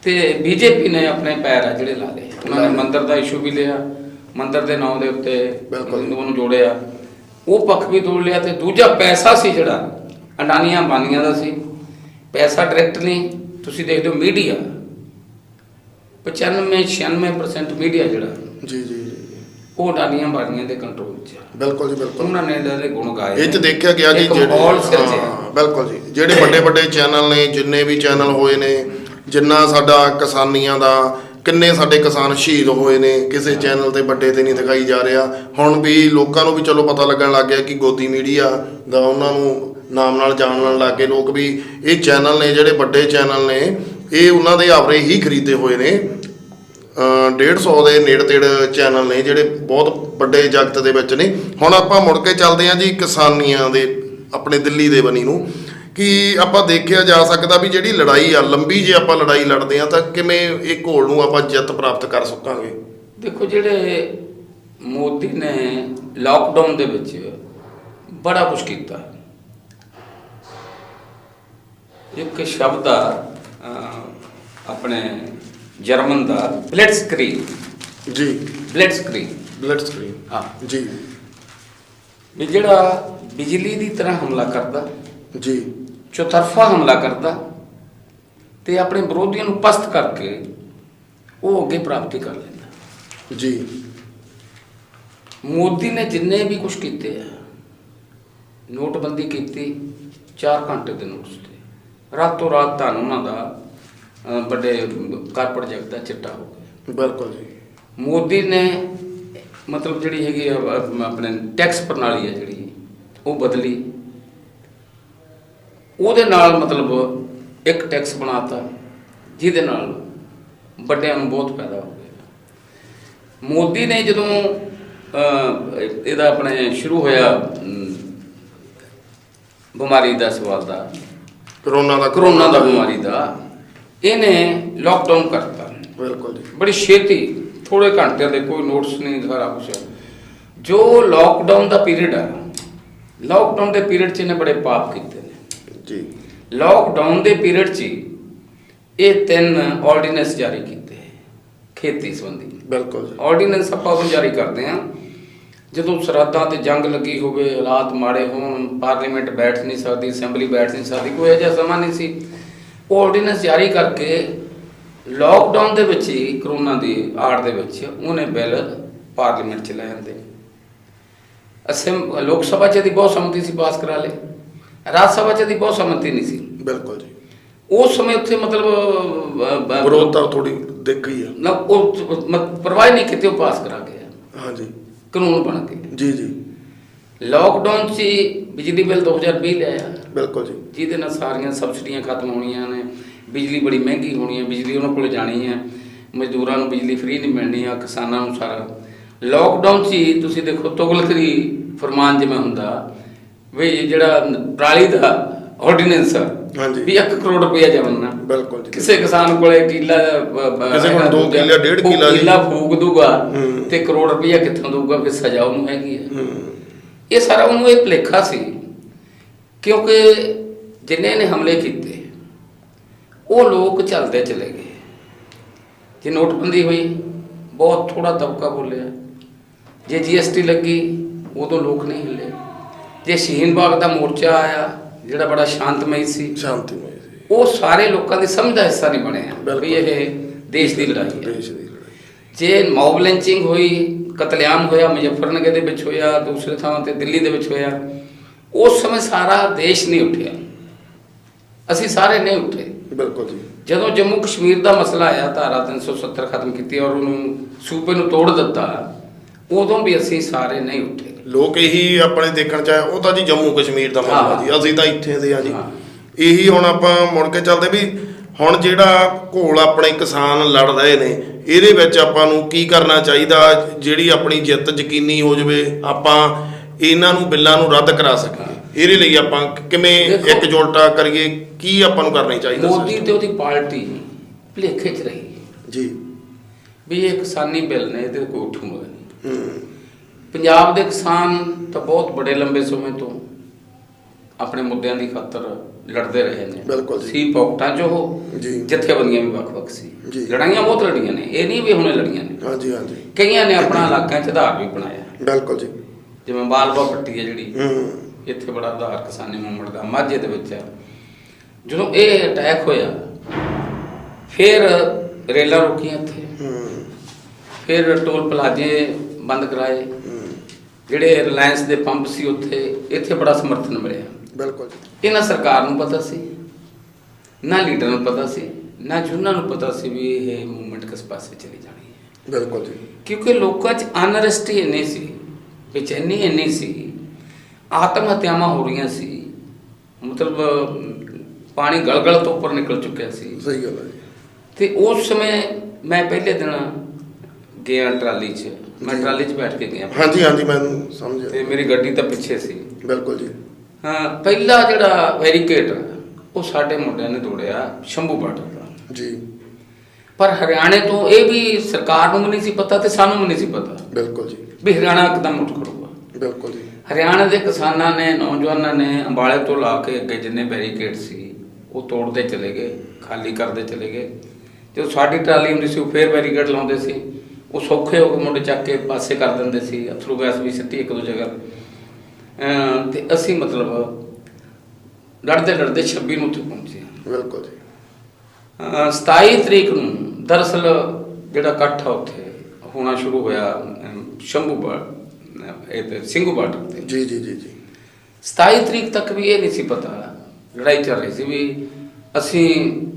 ਤੇ BJP ਨੇ ਆਪਣੇ ਪੈਰ ਆ ਜਿਹੜੇ ਲਾ ਲਏ। ਉਹਨਾਂ ਨੇ ਮੰਦਿਰ ਦਾ ਇਸ਼ੂ ਵੀ ਲਿਆ, ਮੰਦਿਰ ਦੇ ਨਾਂ ਦੇ ਉੱਤੇ ਹਿੰਦੂਆਂ ਨੂੰ ਜੋੜਿਆ, ਉਹ ਪੱਖ ਵੀ ਤੋੜ ਲਿਆ। ਤੇ ਦੂਜਾ ਪੈਸਾ ਸੀ ਜਿਹੜਾ ਅਡਾਨੀਆਂ ਬਾਨੀਆਂ ਦਾ ਸੀ, ਪੈਸਾ ਡਾਇਰੈਕਟ ਨਹੀਂ। ਤੁਸੀਂ ਦੇਖਦੇ ਹੋ ਮੀਡੀਆ 95-96% ਮੀਡੀਆ ਜਿਹੜਾ ਉਹ ਅਡਾਨੀਆਂ ਬਾਨੀਆਂ ਦੇ ਕੰਟਰੋਲ 'ਚ। ਬਿਲਕੁਲ ਜੀ। ਬਿਲਕੁਲ ਉਹਨਾਂ ਨੇ ਇਹਨਾਂ ਦੇ ਗੁਣ ਗਾਏ। ਇਹ 'ਚ ਦੇਖਿਆ ਗਿਆ ਜੀ ਬਿਲਕੁਲ ਜੀ, ਜਿਹੜੇ ਵੱਡੇ ਵੱਡੇ ਚੈਨਲ ਨੇ, ਜਿੰਨੇ ਵੀ ਚੈਨਲ ਹੋਏ ਨੇ, ਜਿੰਨਾ ਸਾਡਾ ਕਿਸਾਨੀਆਂ ਦਾ, ਕਿੰਨੇ ਸਾਡੇ ਕਿਸਾਨ ਸ਼ਹੀਦ ਹੋਏ ਨੇ, ਕਿਸੇ ਚੈਨਲ ਤੇ ਵੱਡੇ ਤੇ ਨਹੀਂ ਦਿਖਾਈ ਜਾ ਰਿਹਾ। ਹੁਣ ਵੀ ਲੋਕਾਂ ਨੂੰ ਵੀ ਚਲੋ ਪਤਾ ਲੱਗਣ ਲੱਗ ਗਿਆ ਕਿ ਗੋਦੀ ਮੀਡੀਆ ਦਾ ਉਹਨਾਂ ਨੂੰ ਨਾਮ ਨਾਲ ਜਾਣਨ ਲੱਗ ਗਏ ਲੋਕ ਵੀ। ਇਹ ਚੈਨਲ ਨੇ ਜਿਹੜੇ ਵੱਡੇ ਚੈਨਲ ਨੇ, ਇਹ ਉਹਨਾਂ ਦੇ ਆਵਰੇ ਹੀ ਖਰੀਦੇ ਹੋਏ ਨੇ। 150 ਦੇ ਨੇੜੇ ਤੇੜੇ ਚੈਨਲ ਨੇ ਜਿਹੜੇ ਬਹੁਤ ਵੱਡੇ ਜਗਤ ਦੇ ਵਿੱਚ ਨੇ। ਹੁਣ ਆਪਾਂ ਮੁੜ ਕੇ ਚੱਲਦੇ ਹਾਂ ਜੀ ਕਿਸਾਨੀਆਂ ਦੇ ਆਪਣੇ ਦਿੱਲੀ ਦੇ ਬਣੀ ਨੂੰ। ਕਿ ਆਪਾਂ ਦੇਖਿਆ ਜਾ ਸਕਦਾ ਵੀ ਜਿਹੜੀ ਲੜਾਈ ਆ ਲੰਬੀ, ਜੇ ਆਪਾਂ ਲੜਾਈ ਲੜਦੇ ਹਾਂ ਤਾਂ ਕਿਵੇਂ ਇਹ ਘੋਲ ਨੂੰ ਆਪਾਂ ਜਿੱਤ ਪ੍ਰਾਪਤ ਕਰ ਸਕਾਂਗੇ? ਦੇਖੋ, ਜਿਹੜੇ ਮੋਦੀ ਨੇ ਲਾਕਡਾਊਨ ਦੇ ਵਿੱਚ ਬੜਾ ਕੁਝ ਕੀਤਾ। ਇੱਕ ਸ਼ਬਦ ਆ ਆਪਣੇ ਜਰਮਨ ਦਾ ਬਲਿਟਜ਼ਕ੍ਰੀਗ ਜੀ, ਬਲਿਟਜ਼ਕ੍ਰੀਗ ਹਾਂ ਜੀ, ਵੀ ਜਿਹੜਾ ਬਿਜਲੀ ਦੀ ਤਰ੍ਹਾਂ ਹਮਲਾ ਕਰਦਾ ਜੀ, ਚੌਤਰਫਾ ਹਮਲਾ ਕਰਦਾ ਤੇ ਆਪਣੇ ਵਿਰੋਧੀਆਂ ਨੂੰ ਪਸਤ ਕਰਕੇ ਉਹ ਅੱਗੇ ਪ੍ਰਾਪਤੀ ਕਰ ਲੈਂਦਾ ਜੀ। ਮੋਦੀ ਨੇ ਜਿੰਨੇ ਵੀ ਕੁਝ ਕੀਤੇ ਆ, ਨੋਟਬੰਦੀ ਕੀਤੀ 4 ਘੰਟੇ ਦੇ ਨੋਟਿਸ ਤੇ, ਰਾਤੋਂ ਰਾਤ ਧਨ ਉਹਨਾਂ ਦਾ ਵੱਡੇ ਕਾਰਪੋਰੇਟ ਜਗਤ ਦਾ ਚਿੱਟਾ ਹੋ ਗਿਆ। ਬਿਲਕੁਲ ਜੀ। ਮੋਦੀ ਨੇ ਮਤਲਬ ਜਿਹੜੀ ਹੈਗੀ ਆਪਣੇ ਟੈਕਸ ਪ੍ਰਣਾਲੀ ਹੈ ਜਿਹੜੀ ਉਹ ਬਦਲੀ, ਉਹਦੇ ਨਾਲ ਮਤਲਬ ਇੱਕ ਟੈਕਸ ਬਣਾਤਾ ਜਿਹਦੇ ਨਾਲ ਵੱਡਿਆਂ ਨੂੰ ਬਹੁਤ ਫਾਇਦਾ ਹੋ ਗਿਆ। ਮੋਦੀ ਨੇ ਜਦੋਂ ਇਹਦਾ ਆਪਣੇ ਸ਼ੁਰੂ ਹੋਇਆ ਬਿਮਾਰੀ ਦਾ ਸਵਾਲ ਦਾ, ਕਰੋਨਾ ਦਾ ਬਿਮਾਰੀ ਦਾ, ਇਹਨੇ ਲਾਕਡਾਊਨ ਕਰਤਾ। ਬਿਲਕੁਲ ਜੀ। ਬੜੀ ਛੇਤੀ, ਥੋੜੇ ਘੰਟਿਆਂ ਦੇ, ਕੋਈ ਨੋਟਿਸ ਨਹੀਂ ਸਾਰਾ ਕੁਛ। ਜੋ ਲਾਕਡਾਊਨ ਦਾ ਪੀਰੀਅਡ ਆ, ਲਾਕਡਾਊਨ ਦੇ ਪੀਰੀਅਡ 'ਚ ਇਹਨੇ ਬੜੇ ਪਾਪ ਕੀਤੇ ਨੇ ਜੀ। ਲਾਕਡਾਊਨ ਦੇ ਪੀਰੀਅਡ 'ਚ ਇਹ 3 ਆਰਡੀਨੈਂਸ ਜਾਰੀ ਕੀਤੇ ਖੇਤੀ ਸੰਬੰਧੀ। ਬਿਲਕੁਲ ਜੀ। ਆਰਡੀਨੈਂਸ ਆਪਾਂ ਉਦੋਂ ਜਾਰੀ ਕਰਦੇ ਹਾਂ ਜਦੋਂ ਸਰਹੱਦਾਂ ਤੇ ਜੰਗ ਲੱਗੀ ਹੋਵੇ, ਹਾਲਾਤ ਮਾੜੇ ਹੋਣ, ਪਾਰਲੀਮੈਂਟ ਬੈਠ ਨਹੀਂ ਸਕਦੀ, ਅਸੈਂਬਲੀ ਬੈਠ ਨਹੀਂ ਸਕਦੀ, ਕੋਈ ਇਹੋ ਜਿਹਾ ਸਮਾਂ ਨਹੀਂ ਸੀ। ਉਹ ਆਰਡੀਨੈਂਸ ਜਾਰੀ ਕਰਕੇ ਲਾਕਡਾਊਨ ਦੇ ਵਿੱਚ ਹੀ, ਕਰੋਨਾ ਦੀ ਆੜ ਦੇ ਵਿੱਚ, ਉਹਨੇ ਬਿੱਲ ਪਾਰਲੀਮੈਂਟ 'ਚ ਲੈ ਆਂਦੇ। ਲੋਕ ਸਭਾ 'ਚ ਇਹਦੀ ਬਹੁਤ ਸੰਮਤੀ ਸੀ, ਪਾਸ ਕਰਾ ਲਏ। ਰਾਜ ਸਭਾ 'ਚ ਇਹਦੀ ਬਹੁਤ ਸੰਮਤੀ ਨਹੀਂ ਸੀ। ਬਿਲਕੁਲ ਜੀ। ਉਸ ਸਮੇਂ ਉੱਥੇ ਮਤਲਬ ਵਿਰੋਧਤਾ ਥੋੜੀ ਦੇਖੀ ਆ ਨਾ, ਉਹ ਪਰਵਾਹ ਨਹੀਂ ਕੀਤੀ, ਉਹ ਪਾਸ ਕਰਾ ਗਿਆ। ਹਾਂਜੀ, ਕਾਨੂੰਨ ਬਣ ਕੇ ਜੀ ਜੀ। ਲੋਕਡਾਊਨ 'ਚ ਹੀ ਬਿਜਲੀ ਬਿੱਲ 2020 ਲਿਆਇਆ, ਬਿਲਕੁਲ ਜੀ। ਜਿਹਦੇ ਨਾਲ ਸਾਰੀਆਂ ਸਬਸਿਡੀਆਂ ਖਤਮ ਹੋਣੀਆਂ ਨੇ, ਬਿਜਲੀ ਬੜੀ ਮਹਿੰਗੀ ਹੋਣੀ ਹੈ, ਬਿਜਲੀ ਉਹਨਾਂ ਕੋਲ ਜਾਣੀ ਹੈ, ਮਜ਼ਦੂਰਾਂ ਨੂੰ ਬਿਜਲੀ ਫ੍ਰੀ ਨਹੀਂ ਮਿਲਣੀ ਆ, ਕਿਸਾਨਾਂ ਨੂੰ ਸਾਰਾ। ਲੋਕਡਾਊਨ 'ਚ ਹੀ ਤੁਸੀਂ ਦੇਖੋ ਤੁਗਲਕਰੀ ਫਰਮਾਨ ਜਿਵੇਂ ਹੁੰਦਾ ਵੀ ਜਿਹੜਾ ਪਰਾਲੀ ਦਾ ਆਰਡੀਨੈਂਸ ਹਾਂਜੀ ਵੀ 1 ਕਰੋੜ ਰੁਪਇਆ ਜਮਨਾ, ਬਿਲਕੁਲ ਜੀ। ਕਿਸੇ ਕਿਸਾਨ ਕੋਲੇ ਕਿੱਲਾ ਕਿਸੇ ਕੋਲ 2 ਕਿੱਲਾ 1.5 ਕਿੱਲਾ ਕਿੱਲਾ ਫੂਕ ਦੂਗਾ ਤੇ ਕਰੋੜ ਰੁਪਇਆ ਕਿੱਥੋਂ ਦਊਗਾ, ਫਿਰ ਸਜ਼ਾ ਉਹਨੂੰ ਹੈਗੀ ਹੈ। ਇਹ ਸਾਰਾ ਉਹਨੂੰ ਇਹ ਭੁਲੇਖਾ ਸੀ, ਕਿਉਂਕਿ ਜਿੰਨੇ ਨੇ ਹਮਲੇ ਕੀਤੇ ਉਹ ਲੋਕ ਚੱਲਦੇ ਚਲੇ ਗਏ। ਜੇ ਨੋਟਬੰਦੀ ਹੋਈ ਬਹੁਤ ਥੋੜਾ ਦਬਕਾ ਬੋਲਿਆ, ਜੇ GST ਲੱਗੀ ਉਦੋਂ ਲੋਕ ਨਹੀਂ ਹਿੱਲੇ, ਜੇ ਸ਼ਹੀਨ ਬਾਗ ਦਾ ਮੋਰਚਾ ਆਇਆ ਜਿਹੜਾ ਬੜਾ ਸ਼ਾਂਤਮਈ ਸੀ, ਉਹ ਸਾਰੇ ਲੋਕਾਂ ਦੀ ਸਮਝ ਦਾ ਹਿੱਸਾ ਨਹੀਂ ਬਣਿਆ ਵੀ ਇਹ ਦੇਸ਼ ਦੀ ਲੜਾਈ ਹੈ। ਜੇ ਮੌਬ ਲਿੰਚਿੰਗ ਹੋਈ, ਕਤਲੇਆਮ ਹੋਇਆ, ਮੁਜ਼ੱਫਰਨਗਰ ਦੇ ਵਿੱਚ ਹੋਇਆ, ਦੂਸਰੇ ਥਾਵਾਂ ਤੇ ਦਿੱਲੀ ਦੇ ਵਿੱਚ ਹੋਇਆ, ਉਸ ਸਮੇਂ ਸਾਰਾ ਦੇਸ਼ ਨਹੀਂ ਉੱਠਿਆ, ਅਸੀਂ ਸਾਰੇ ਨਹੀਂ ਉੱਠੇ। ਬਿਲਕੁਲ ਜੀ। ਜਦੋਂ ਜੰਮੂ ਕਸ਼ਮੀਰ ਦਾ ਮਸਲਾ ਆਇਆ, ਧਾਰਾ 370 ਖਤਮ ਕੀਤੀ ਔਰ ਉਹਨੂੰ ਸੂਬੇ ਨੂੰ ਤੋੜ ਦਿੱਤਾ, ਉਦੋਂ ਵੀ ਅਸੀਂ ਸਾਰੇ ਨਹੀਂ ਉੱਠੇ। ਲੋਕ ਇਹੀ ਆਪਣੇ ਦੇਖਣ ਚ ਆਇਆ, ਉਹ ਤਾਂ ਜੀ ਜੰਮੂ ਕਸ਼ਮੀਰ ਦਾ ਮਾਮਲਾ ਜੀ, ਅਸੀਂ ਤਾਂ ਇੱਥੇ ਦੇ ਆ ਜੀ। ਇਹੀ ਹੁਣ ਆਪਾਂ ਮੁੜ ਕੇ ਚੱਲਦੇ ਵੀ ਹੁਣ ਜਿਹੜਾ ਘੋਲ ਆਪਣੇ ਕਿਸਾਨ ਲੜ ਰਹੇ ਨੇ, ਇਹਦੇ ਵਿੱਚ ਆਪਾਂ ਨੂੰ ਕੀ ਕਰਨਾ ਚਾਹੀਦਾ ਜਿਹੜੀ ਆਪਣੀ ਜਿੱਤ ਯਕੀਨੀ ਹੋ ਜਾਵੇ, ਆਪਾਂ ਇਹਨਾਂ ਨੂੰ ਬਿੱਲਾਂ ਨੂੰ ਰੱਦ ਕਰਾ ਸਕੀਏ। ਇਹਦੇ ਲਈ ਆਪਾਂ ਕਿਵੇਂ ਇਕਜੁੱਟਤਾ ਕਰੀਏ, ਕੀ ਆਪਾਂ ਨੂੰ ਕਰਨਾ ਚਾਹੀਦਾ? ਮੋਦੀ ਤੇ ਉਹਦੀ ਪਾਰਟੀ ਭੁਲੇਖੇ 'ਚ ਰਹੀ ਜੀ ਵੀ ਇਹ ਕਿਸਾਨੀ ਬਿੱਲ ਨੇ, ਇਹਦੇ ਕੋਈ ਉੱਠੂਗਾ ਨਹੀਂ। ਪੰਜਾਬ ਦੇ ਕਿਸਾਨ ਤਾਂ ਬਹੁਤ ਬੜੇ ਲੰਬੇ ਸਮੇਂ ਤੋਂ ਆਪਣੇ ਮੁੱਦਿਆਂ ਦੀ ਖਾਤਰ ਲੜਦੇ ਰਹੇ ਨੇ। ਬਿਲਕੁਲ ਜੀ। ਸੀ ਪੌਕਟਾਂ 'ਚ ਉਹ ਜਥੇਬੰਦੀਆਂ ਵੀ ਵੱਖ-ਵੱਖ ਸੀ, ਲੜਾਈਆਂ ਬਹੁਤ ਲੜੀਆਂ ਨੇ, ਇਹ ਨਹੀਂ ਵੀ ਹੁਣੇ ਲੜੀਆਂ ਨੇ। ਹਾਂਜੀ ਹਾਂਜੀ। ਕਈਆਂ ਨੇ ਆਪਣਾ ਇਲਾਕਿਆਂ 'ਚ ਆਧਾਰ ਵੀ ਬਣਾਇਆ। ਬਿਲਕੁਲ ਜੀ। ਜਿਵੇਂ ਬਾਲਵਾ ਪੱਟੀ ਹੈ ਜਿਹੜੀ, ਇੱਥੇ ਬੜਾ ਆਧਾਰ ਕਿਸਾਨੀ ਮੂਵਮੈਂਟ ਦਾ ਮਾਝੇ ਦੇ ਵਿੱਚ ਹੈ। ਜਦੋਂ ਇਹ ਅਟੈਕ ਹੋਇਆ, ਫਿਰ ਰੇਲਾਂ ਰੋਕੀਆਂ ਇੱਥੇ, ਫਿਰ ਟੋਲ ਪਲਾਜ਼ੇ ਬੰਦ ਕਰਾਏ, ਜਿਹੜੇ ਰਿਲਾਇੰਸ ਦੇ ਪੰਪ ਸੀ ਉੱਥੇ, ਇੱਥੇ ਬੜਾ ਸਮਰਥਨ ਮਿਲਿਆ। ਬਿਲਕੁਲ। ਇਹਨਾਂ ਸਰਕਾਰ ਨੂੰ ਪਤਾ ਸੀ, ਨਾ ਲੀਡਰ ਨੂੰ ਪਤਾ ਸੀ, ਨਾ ਉਹਨਾਂ ਨੂੰ ਪਤਾ ਸੀ ਵੀ ਇਹ ਮੂਵਮੈਂਟ ਕਿਸ ਪਾਸੇ ਚਲੀ ਜਾਣੀ ਹੈ। ਬਿਲਕੁਲ ਜੀ। ਕਿਉਂਕਿ ਲੋਕਾਂ 'ਚ ਅਨਰੈਸਟ ਹੀ ਇੰਨੀ ਸੀ, ਬੇਚੈਨੀ ਇੰਨੀ ਸੀ, ਆਤਮ ਹੱਤਿਆਵਾਂ ਹੋ ਰਹੀਆਂ ਸੀ, ਮਤਲਬ ਪਾਣੀ ਗਲ ਤੋਂ ਉੱਪਰ ਨਿਕਲ ਚੁੱਕਿਆ ਸੀ। ਸਹੀ ਗੱਲ ਹੈ ਜੀ। ਤੇ ਉਸ ਸਮੇਂ ਮੈਂ ਪਹਿਲੇ ਦਿਨ ਗਿਆ ਟਰਾਲੀ 'ਚ, ਮੈਂ ਟਰਾਲੀ 'ਚ ਬੈਠ ਕੇ ਗਿਆ। ਹਾਂਜੀ ਹਾਂਜੀ, ਮੈਨੂੰ ਸਮਝ। ਤੇ ਮੇਰੀ ਗੱਡੀ ਤਾਂ ਪਿੱਛੇ ਸੀ। ਬਿਲਕੁਲ ਜੀ। ਹਾਂ, ਪਹਿਲਾ ਜਿਹੜਾ ਬੈਰੀਕੇਡ ਉਹ ਸਾਡੇ ਮੁੰਡਿਆਂ ਨੇ ਤੋੜਿਆ, ਸ਼ੰਭੂ ਬਾਰਡਰ ਦਾ ਜੀ। ਪਰ ਹਰਿਆਣੇ ਤੋਂ ਇਹ ਵੀ ਸਰਕਾਰ ਨੂੰ ਵੀ ਨਹੀਂ ਸੀ ਪਤਾ ਤੇ ਸਾਨੂੰ ਵੀ ਨਹੀਂ ਸੀ ਪਤਾ। ਬਿਲਕੁਲ ਜੀ। ਵੀ ਹਰਿਆਣਾ ਇੱਕਦਮ ਉੱਠ ਖੜੂਗਾ। ਬਿਲਕੁਲ ਜੀ। ਹਰਿਆਣਾ ਦੇ ਕਿਸਾਨਾਂ ਨੇ, ਨੌਜਵਾਨਾਂ ਨੇ ਅੰਬਾਲੇ ਤੋਂ ਲਾ ਕੇ ਅੱਗੇ ਜਿੰਨੇ ਬੈਰੀਕੇਡ ਸੀ ਉਹ ਤੋੜਦੇ ਚਲੇ ਗਏ, ਖਾਲੀ ਕਰਦੇ ਚਲੇ ਗਏ। ਜਦੋਂ ਸਾਡੀ ਟਰਾਲੀ ਹੁੰਦੀ ਸੀ ਉਹ ਫੇਰ ਬੈਰੀਕੇਡ ਲਾਉਂਦੇ ਸੀ, ਉਹ ਸੌਖੇ ਹੋ ਕੇ ਮੁੰਡੇ ਚੱਕ ਕੇ ਪਾਸੇ ਕਰ ਦਿੰਦੇ ਸੀ, ਅਥਰੂ ਗੈਸ ਵੀ ਸਿੱਟੀ ਇੱਕ ਦੋ ਜਗ੍ਹਾ। ਤੇ ਅਸੀਂ ਮਤਲਬ ਲੜਦੇ ਲੜਦੇ 26 ਨੂੰ ਉੱਥੇ ਪਹੁੰਚੇ। ਬਿਲਕੁਲ ਜੀ। 27 ਤਰੀਕ ਨੂੰ ਦਰਅਸਲ ਜਿਹੜਾ ਇਕੱਠ ਆ ਉੱਥੇ ਹੋਣਾ ਸ਼ੁਰੂ ਹੋਇਆ ਸ਼ੰਭੂ ਸਿੰਘੂ ਬਾਰਡਰ ਤੇ। ਜੀ ਜੀ ਜੀ ਜੀ। 27 ਤਰੀਕ ਤੱਕ ਵੀ ਇਹ ਨਹੀਂ ਸੀ ਪਤਾ, ਲੜਾਈ ਚੱਲ ਰਹੀ ਸੀ ਵੀ ਅਸੀਂ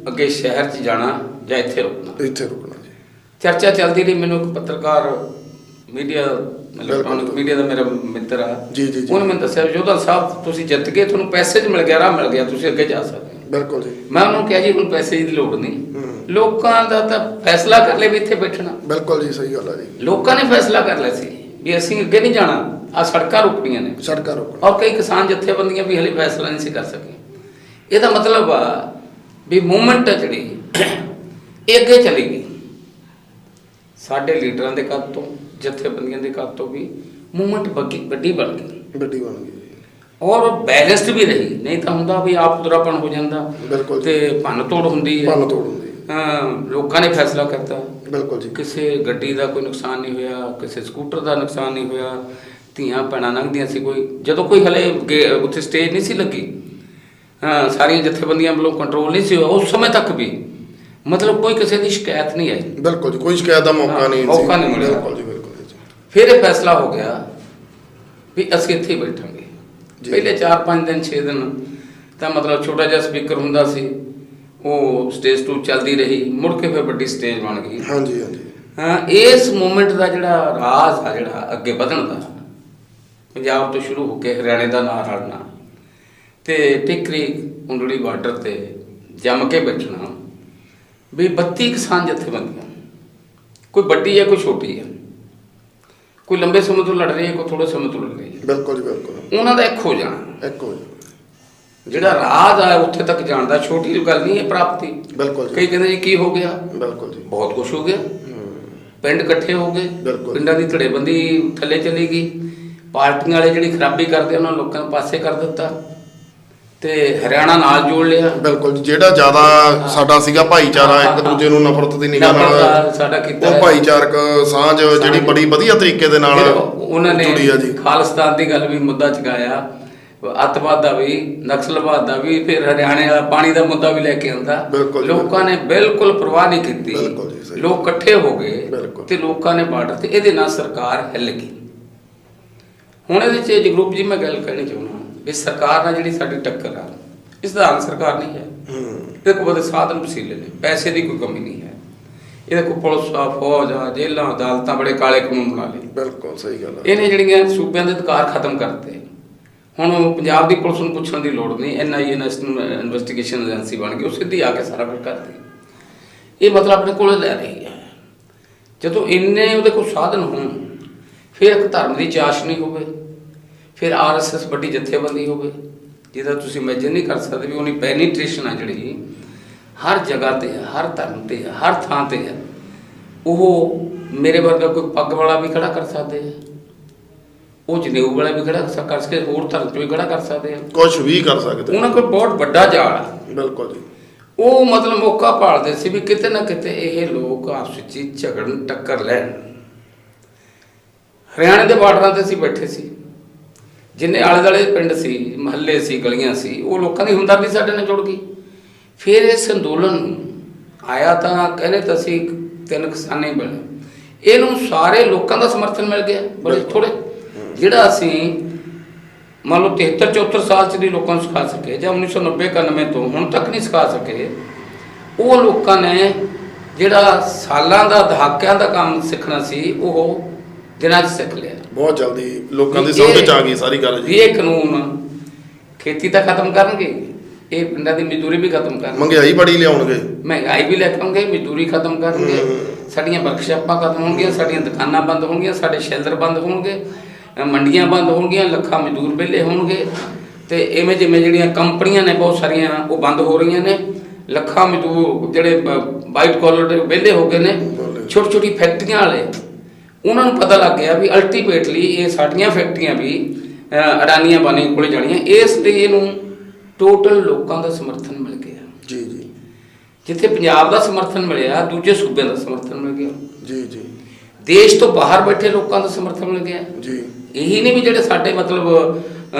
ਅੱਗੇ ਸ਼ਹਿਰ 'ਚ ਜਾਣਾ ਜਾਂ ਇੱਥੇ ਰੁਕਣਾ। ਇੱਥੇ ਰੁਕਣਾ ਜੀ। ਚਰਚਾ ਚੱਲਦੀ ਰਹੀ। ਮੈਨੂੰ ਇੱਕ ਪੱਤਰਕਾਰ ਮੀਡੀਆ, ਇਲੈਕਟ੍ਰੋਨਿਕ ਮੀਡੀਆ ਦਾ ਮੇਰਾ ਮਿੱਤਰ ਆ, ਉਹਨੇ ਮੈਨੂੰ ਦੱਸਿਆ ਜੋਧਾ ਸਾਹਿਬ ਤੁਸੀਂ ਜਿੱਤ ਗਏ, ਤੁਹਾਨੂੰ ਪੈਸੇ 'ਚ ਮਿਲ ਗਿਆ, ਰਾਹ ਮਿਲ ਗਿਆ, ਤੁਸੀਂ ਅੱਗੇ ਜਾ ਸਕਦੇ ਹੋ। ਬਿਲਕੁਲ ਜੀ। ਮੈਂ ਉਹਨੂੰ ਕਿਹਾ ਜੀ ਹੁਣ ਪੈਸੇ ਦੀ ਲੋੜ ਨਹੀਂ, ਲੋਕਾਂ ਦਾ ਤਾਂ ਫੈਸਲਾ ਕਰ ਲਿਆ ਵੀ ਇੱਥੇ ਬੈਠਣਾ। ਬਿਲਕੁਲ ਜੀ, ਸਹੀ ਗੱਲ ਆ ਜੀ। ਲੋਕਾਂ ਨੇ ਫੈਸਲਾ ਕਰ ਲਿਆ ਸੀ ਵੀ ਅਸੀਂ ਅੱਗੇ ਨਹੀਂ ਜਾਣਾ, ਆਹ ਸੜਕਾਂ ਰੁਕਣੀਆਂ ਨੇ, ਸੜਕਾਂ ਰੁਕਣ। ਔਰ ਕਈ ਕਿਸਾਨ ਜਥੇਬੰਦੀਆਂ ਵੀ ਹਲੇ ਫੈਸਲਾ ਨਹੀਂ ਸੀ ਕਰ ਸਕੇ। ਇਹਦਾ ਮਤਲਬ ਆ ਵੀ ਮੂਵਮੈਂਟ ਜਿਹੜੀ ਇਹ ਅੱਗੇ ਚਲੀ ਗਈ। ਸਾਡੇ ਲੀਡਰਾਂ ਦੇ ਕੱਦ ਤੋਂ, ਜਥੇਬੰਦੀਆਂ ਦੇ ਕੱਦ ਤੋਂ ਵੀ ਮੂਵਮੈਂਟ ਵੱਡੀ ਬਣ ਗਈ, ਵੱਡੀ ਬਣ ਗਈ ਔਰ ਬੈਲੈਂਸਡ ਵੀ ਰਹੀ। ਨਹੀਂ ਤਾਂ ਹੁੰਦਾ ਵੀ ਆਪ ਉਧਰਾਪਣ ਹੋ ਜਾਂਦਾ ਤੇ ਭੰਨ ਤੋੜ ਹੁੰਦੀ ਹੈ। ਲੋਕਾਂ ਨੇ ਫੈਸਲਾ ਕਰਤਾ। ਬਿਲਕੁਲ ਜੀ। ਕਿਸੇ ਗੱਡੀ ਦਾ ਕੋਈ ਨੁਕਸਾਨ ਨਹੀਂ ਹੋਇਆ, ਕਿਸੇ ਸਕੂਟਰ ਦਾ ਨੁਕਸਾਨ ਨਹੀਂ ਹੋਇਆ, ਧੀਆਂ ਭੈਣਾਂ ਲੰਘਦੀਆਂ ਸੀ। ਕੋਈ ਜਦੋਂ ਕੋਈ ਹਲੇ ਉੱਥੇ ਸਟੇਜ ਨਹੀਂ ਸੀ ਲੱਗੀ, ਸਾਰੀਆਂ ਜਥੇਬੰਦੀਆਂ ਵੱਲੋਂ ਕੰਟਰੋਲ ਨਹੀਂ ਸੀ ਹੋਇਆ, ਉਸ ਸਮੇਂ ਤੱਕ ਵੀ ਮਤਲਬ ਕੋਈ ਕਿਸੇ ਦੀ ਸ਼ਿਕਾਇਤ ਨਹੀਂ ਆਈ। ਬਿਲਕੁਲ ਜੀ, ਕੋਈ ਸ਼ਿਕਾਇਤ ਦਾ ਮੌਕਾ ਨਹੀਂ ਮਿਲਿਆ। ਬਿਲਕੁਲ ਜੀ, ਬਿਲਕੁਲ ਜੀ। ਫਿਰ ਇਹ ਫੈਸਲਾ ਹੋ ਗਿਆ ਵੀ ਅਸੀਂ ਇੱਥੇ ਹੀ ਬੈਠਾਂਗੇ। ਪਹਿਲੇ 4-5 ਦਿਨ 6 ਦਿਨ ਤਾਂ ਮਤਲਬ ਛੋਟਾ ਜਿਹਾ ਸਪੀਕਰ ਹੁੰਦਾ ਸੀ, ਉਹ ਸਟੇਜ 2 ਚੱਲਦੀ ਰਹੀ, ਮੁੜ ਕੇ ਫਿਰ ਵੱਡੀ ਸਟੇਜ ਬਣ ਗਈ। ਹਾਂਜੀ ਹਾਂਜੀ। ਹਾਂ, ਇਸ ਮੂਵਮੈਂਟ ਦਾ ਜਿਹੜਾ ਰਾਜ਼ ਆ, ਜਿਹੜਾ ਅੱਗੇ ਵਧਣ ਦਾ, ਪੰਜਾਬ ਤੋਂ ਸ਼ੁਰੂ ਹੋ ਕੇ ਹਰਿਆਣੇ ਦਾ ਨਾਂ ਰਲਣਾ ਤੇ ਟਿਕਰੀ ਉਂਡਲੀ ਬਾਰਡਰ ਤੇ ਜੰਮ ਕੇ ਬੈਠਣਾ ਵੀ 32 ਕਿਸਾਨ ਜਥੇਬੰਦੀਆਂ, ਕੋਈ ਵੱਡੀ ਹੈ ਕੋਈ ਛੋਟੀ ਹੈ, ਕੋਈ ਲੰਬੇ ਸਮੇਂ ਤੋਂ ਲੜ ਰਹੀ ਹੈ, ਕੋਈ ਥੋੜੇ ਸਮੇਂ ਤੋਂ ਲੜ ਰਹੀ ਹੈ। ਬਿਲਕੁਲ ਜੀ ਬਿਲਕੁਲ। ਉਹਨਾਂ ਦਾ ਇੱਕ ਹੋ ਜਾਣਾ, ਇੱਕ ਹੋ ਜਾਣਾ। ਜਿਹੜਾ ਰਾਜ ਆ ਉੱਥੇ ਤੱਕ ਜਾਣ ਦਾ ਛੋਟੀ ਜਿਹੀ ਗੱਲ ਨਹੀਂ ਹੈ ਪ੍ਰਾਪਤੀ। ਬਿਲਕੁਲ ਜੀ। ਕਈ ਕਹਿੰਦੇ ਜੀ ਕੀ ਹੋ ਗਿਆ? ਬਿਲਕੁਲ ਜੀ। ਬਹੁਤ ਕੁਝ ਹੋ ਗਿਆ। ਪਿੰਡ ਇਕੱਠੇ ਹੋ ਗਏ, ਪਿੰਡਾਂ ਦੀ ਧੜੇਬੰਦੀ ਥੱਲੇ ਚਲੀ ਗਈ, ਪਾਰਟੀਆਂ ਵਾਲੇ ਜਿਹੜੀ ਖਰਾਬੀ ਕਰਦੇ ਉਹਨਾਂ ਲੋਕਾਂ ਨੂੰ ਪਾਸੇ ਕਰ ਦਿੱਤਾ ਤੇ ਹਰਿਆਣਾ ਨਾਲ ਜੋੜ ਲਿਆ। ਬਿਲਕੁਲ ਜੀ। ਜਿਹੜਾ ਜ਼ਿਆਦਾ ਸਾਡਾ ਸੀਗਾ ਭਾਈਚਾਰਾ, ਇੱਕ ਦੂਜੇ ਨੂੰ ਨਫ਼ਰਤ ਦੀ ਨਿਗਾਹ ਨਾਲ ਸਾਡਾ ਕੀਤਾ, ਉਹ ਭਾਈਚਾਰਕ ਸਾਂਝ ਜਿਹੜੀ ਬੜੀ ਵਧੀਆ ਤਰੀਕੇ ਦੇ ਨਾਲ ਉਹਨਾਂ ਨੇ ਜੁੜੀ ਆ ਜੀ। ਖਾਲਿਸਤਾਨ ਦੀ ਗੱਲ ਵੀ ਮੁੱਦਾ ਚੁਕਾਇਆ, ਅੱਤਵਾਦ ਦਾ ਵੀ, ਨਕਸਲਵਾਦ ਦਾ ਵੀ, ਫਿਰ ਹਰਿਆਣੇ ਵਾਲਾ ਪਾਣੀ ਦਾ ਮੁੱਦਾ ਵੀ ਲੈ ਕੇ ਆਉਂਦਾ। ਲੋਕਾਂ ਨੇ ਬਿਲਕੁਲ ਪਰਵਾਹ ਨਹੀਂ ਕੀਤੀ, ਲੋਕ ਇਕੱਠੇ ਹੋ ਗਏ ਤੇ ਲੋਕਾਂ ਨੇ ਬਾਰਡਰ ਤੇ ਇਹਦੇ ਨਾਲ ਸਰਕਾਰ ਹਿੱਲ ਗਈ। ਹੁਣ ਇਹਦੇ ਚ ਜਗਰੂਪ ਜੀ ਮੈਂ ਗੱਲ ਕਰਨੀ ਚਾਹੁੰਦਾ, ਇਸ ਸਰਕਾਰ ਨਾਲ ਜਿਹੜੀ ਸਾਡੀ ਟੱਕਰ ਆ, ਇਹ ਸਧਾਰਨ ਸਰਕਾਰ ਨਹੀਂ ਹੈ। ਇਹਦੇ ਕੋਲ ਬੜੇ ਸਾਧਨ ਵਸੀਲੇ ਨੇ, ਪੈਸੇ ਦੀ ਕੋਈ ਕਮੀ ਨਹੀਂ ਹੈ। ਇਹਦੇ ਕੋਲ ਪੁਲਿਸ ਆ, ਫੌਜ ਆ, ਜੇਲਾਂ, ਅਦਾਲਤਾਂ, ਬੜੇ ਕਾਲੇ ਕਾਨੂੰਨ ਬਣਾ ਲਏ। ਬਿਲਕੁਲ ਸਹੀ ਗੱਲ ਹੈ। ਇਹਨੇ ਜਿਹੜੀਆਂ ਸੂਬਿਆਂ ਦੇ ਅਧਿਕਾਰ ਖਤਮ ਕਰਤੇ। ਹੁਣ ਪੰਜਾਬ ਦੀ ਪੁਲਿਸ ਨੂੰ ਪੁੱਛਣ ਦੀ ਲੋੜ ਨਹੀਂ, NIA ਨੈਸ਼ਨਲ ਇਨਵੈਸਟੀਗੇਸ਼ਨ ਏਜੰਸੀ ਬਣ ਗਈ, ਉਹ ਸਿੱਧੀ ਆ ਕੇ ਸਾਰਾ ਕੁਝ ਕਰਦੀ। ਇਹ ਮਤਲਬ ਆਪਣੇ ਕੋਲ ਲੈ ਰਹੀ ਹੈ। ਜਦੋਂ ਇੰਨੇ ਉਹਦੇ ਕੋਲ ਸਾਧਨ ਹੋਣ, ਫਿਰ ਇੱਕ ਧਰਮ ਦੀ ਚਾਸ਼ਨੀ ਹੋਵੇ, ਫਿਰ RSS ਵੱਡੀ ਜਥੇਬੰਦੀ ਹੋਵੇ ਜਿਹਦਾ ਤੁਸੀਂ ਇਮੇਜਿਨ ਨਹੀਂ ਕਰ ਸਕਦੇ ਵੀ ਉਹਦੀ ਪੈਨੀਟ੍ਰੇਸ਼ਨ ਆ ਜਿਹੜੀ ਹਰ ਜਗ੍ਹਾ ਤੇ ਹੈ, ਹਰ ਧਰਮ ਤੇ ਹੈ, ਹਰ ਥਾਂ ਤੇ ਹੈ। ਉਹ ਮੇਰੇ ਵਰਗਾ ਕੋਈ ਪੱਗ ਵਾਲਾ ਵੀ ਖੜਾ ਕਰ ਸਕਦੇ ਹੈ, ਉਹ ਜਨੇਊ ਵਾਲਾ ਵੀ ਖੜਾ ਕਰ ਸਕਦੇ, ਹੋਰ ਧਰਮ ਤੋਂ ਵੀ ਖੜਾ ਕਰ ਸਕਦੇ ਆ, ਕੁਝ ਵੀ ਕਰ ਸਕਦੇ। ਉਹਨਾਂ ਕੋਲ ਬਹੁਤ ਵੱਡਾ ਜਾਲ ਆ। ਬਿਲਕੁਲ ਜੀ। ਉਹ ਮਤਲਬ ਮੌਕਾ ਭਾਲਦੇ ਸੀ ਵੀ ਕਿਤੇ ਨਾ ਕਿਤੇ ਇਹ ਲੋਕ ਆਪਸ ਵਿੱਚ ਝਗੜਨ, ਟੱਕਰ ਲੈਣ। ਹਰਿਆਣੇ ਦੇ ਬਾਰਡਰਾਂ ਤੇ ਅਸੀਂ ਬੈਠੇ ਸੀ, ਜਿੰਨੇ ਆਲੇ ਦੁਆਲੇ ਪਿੰਡ ਸੀ, ਮਹੱਲੇ ਸੀ, ਗਲੀਆਂ ਸੀ, ਉਹ ਲੋਕਾਂ ਦੀ ਹਮਦਰਦੀ ਸਾਡੇ ਨਾਲ ਜੁੜ ਗਈ। ਫਿਰ ਇਸ ਅੰਦੋਲਨ ਆਇਆ ਤਾਂ ਕਹਿੰਦੇ ਤਾਂ ਅਸੀਂ 3 ਕਿਸਾਨੇ ਬਣੇ, ਇਹਨੂੰ ਸਾਰੇ ਲੋਕਾਂ ਦਾ ਸਮਰਥਨ ਮਿਲ ਗਿਆ। ਬੜੇ ਥੋੜੇ ਜਿਹੜਾ ਅਸੀਂ ਮੰਨ ਲਓ 73-74 ਸਾਲ 'ਚ ਨਹੀਂ ਲੋਕਾਂ ਨੂੰ ਸਿਖਾ ਸਕੇ, ਜਾਂ 1990-91 ਤੋਂ ਹੁਣ ਤੱਕ ਨਹੀਂ ਸਿਖਾ ਸਕੇ, ਉਹ ਲੋਕਾਂ ਨੇ ਜਿਹੜਾ ਸਾਲਾਂ ਦਾ, ਦਹਾਕਿਆਂ ਦਾ ਕੰਮ ਸਿੱਖਣਾ ਸੀ, ਉਹ ਦਿਨਾਂ 'ਚ ਸਿੱਖ ਲਿਆ। ਬਹੁਤ ਜਲਦੀ ਲੋਕਾਂ ਦੀ ਸਮਝ 'ਚ ਆ ਗਈ ਸਾਰੀ ਗੱਲ ਜੀ। ਇਹ ਕਾਨੂੰਨ ਖੇਤੀ ਤਾਂ ਖਤਮ ਕਰਨਗੇ, ਇਹ ਪਿੰਡਾਂ ਦੀ ਮਜ਼ਦੂਰੀ ਵੀ ਖਤਮ ਕਰਨਗੇ, ਮਹਿੰਗਾਈ ਬੜੀ ਲਿਆਉਣਗੇ, ਮਹਿੰਗਾਈ ਵੀ ਲੈ ਕੇ ਆਉਣਗੇ, ਮਜ਼ਦੂਰੀ ਖਤਮ ਕਰਨਗੇ, ਸਾਡੀਆਂ ਵਰਕਸ਼ਾਪਾਂ ਖਤਮ ਹੋਣਗੀਆਂ, ਸਾਡੀਆਂ ਦੁਕਾਨਾਂ ਬੰਦ ਹੋਣਗੀਆਂ, ਸਾਡੇ ਸ਼ੈਲਰ ਬੰਦ ਹੋਣਗੇ, ਮੰਡੀਆਂ ਬੰਦ ਹੋਣਗੀਆਂ, ਲੱਖਾਂ ਮਜ਼ਦੂਰ ਵਿਹਲੇ ਹੋਣਗੇ। ਤੇ ਇਵੇਂ ਜਿਵੇਂ ਜਿਹੜੀਆਂ ਕੰਪਨੀਆਂ ਨੇ ਬਹੁਤ ਸਾਰੀਆਂ ਉਹ ਬੰਦ ਹੋ ਰਹੀਆਂ ਨੇ, ਲੱਖਾਂ ਮਜ਼ਦੂਰ ਜਿਹੜੇ ਵਾਈਟ ਕਾਲਰ ਦੇ ਵਿਹਲੇ ਹੋ ਗਏ ਨੇ। ਛੋਟੀ ਛੋਟੀ ਫੈਕਟਰੀਆਂ ਵਾਲੇ, ਉਹਨਾਂ ਨੂੰ ਪਤਾ ਲੱਗ ਗਿਆ ਵੀ ਅਲਟੀਮੇਟਲੀ ਇਹ ਸਾਡੀਆਂ ਫੈਕਟਰੀਆਂ ਵੀ ਅਡਾਨੀਆਂ ਬਾਨੀਆਂ ਕੋਲੇ ਜਾਣੀਆਂ। ਇਸ ਲਈ ਇਹਨੂੰ ਟੋਟਲ ਲੋਕਾਂ ਦਾ ਸਮਰਥਨ ਮਿਲ ਗਿਆ ਜੀ ਜੀ। ਜਿੱਥੇ ਪੰਜਾਬ ਦਾ ਸਮਰਥਨ ਮਿਲਿਆ, ਦੂਜੇ ਸੂਬਿਆਂ ਦਾ ਸਮਰਥਨ ਮਿਲ ਗਿਆ ਜੀ ਜੀ। ਦੇਸ਼ ਤੋਂ ਬਾਹਰ ਬੈਠੇ ਲੋਕਾਂ ਦਾ ਸਮਰਥਨ ਮਿਲ ਗਿਆ ਜੀ। ਇਹੀ ਨਹੀਂ ਵੀ ਜਿਹੜੇ ਸਾਡੇ ਮਤਲਬ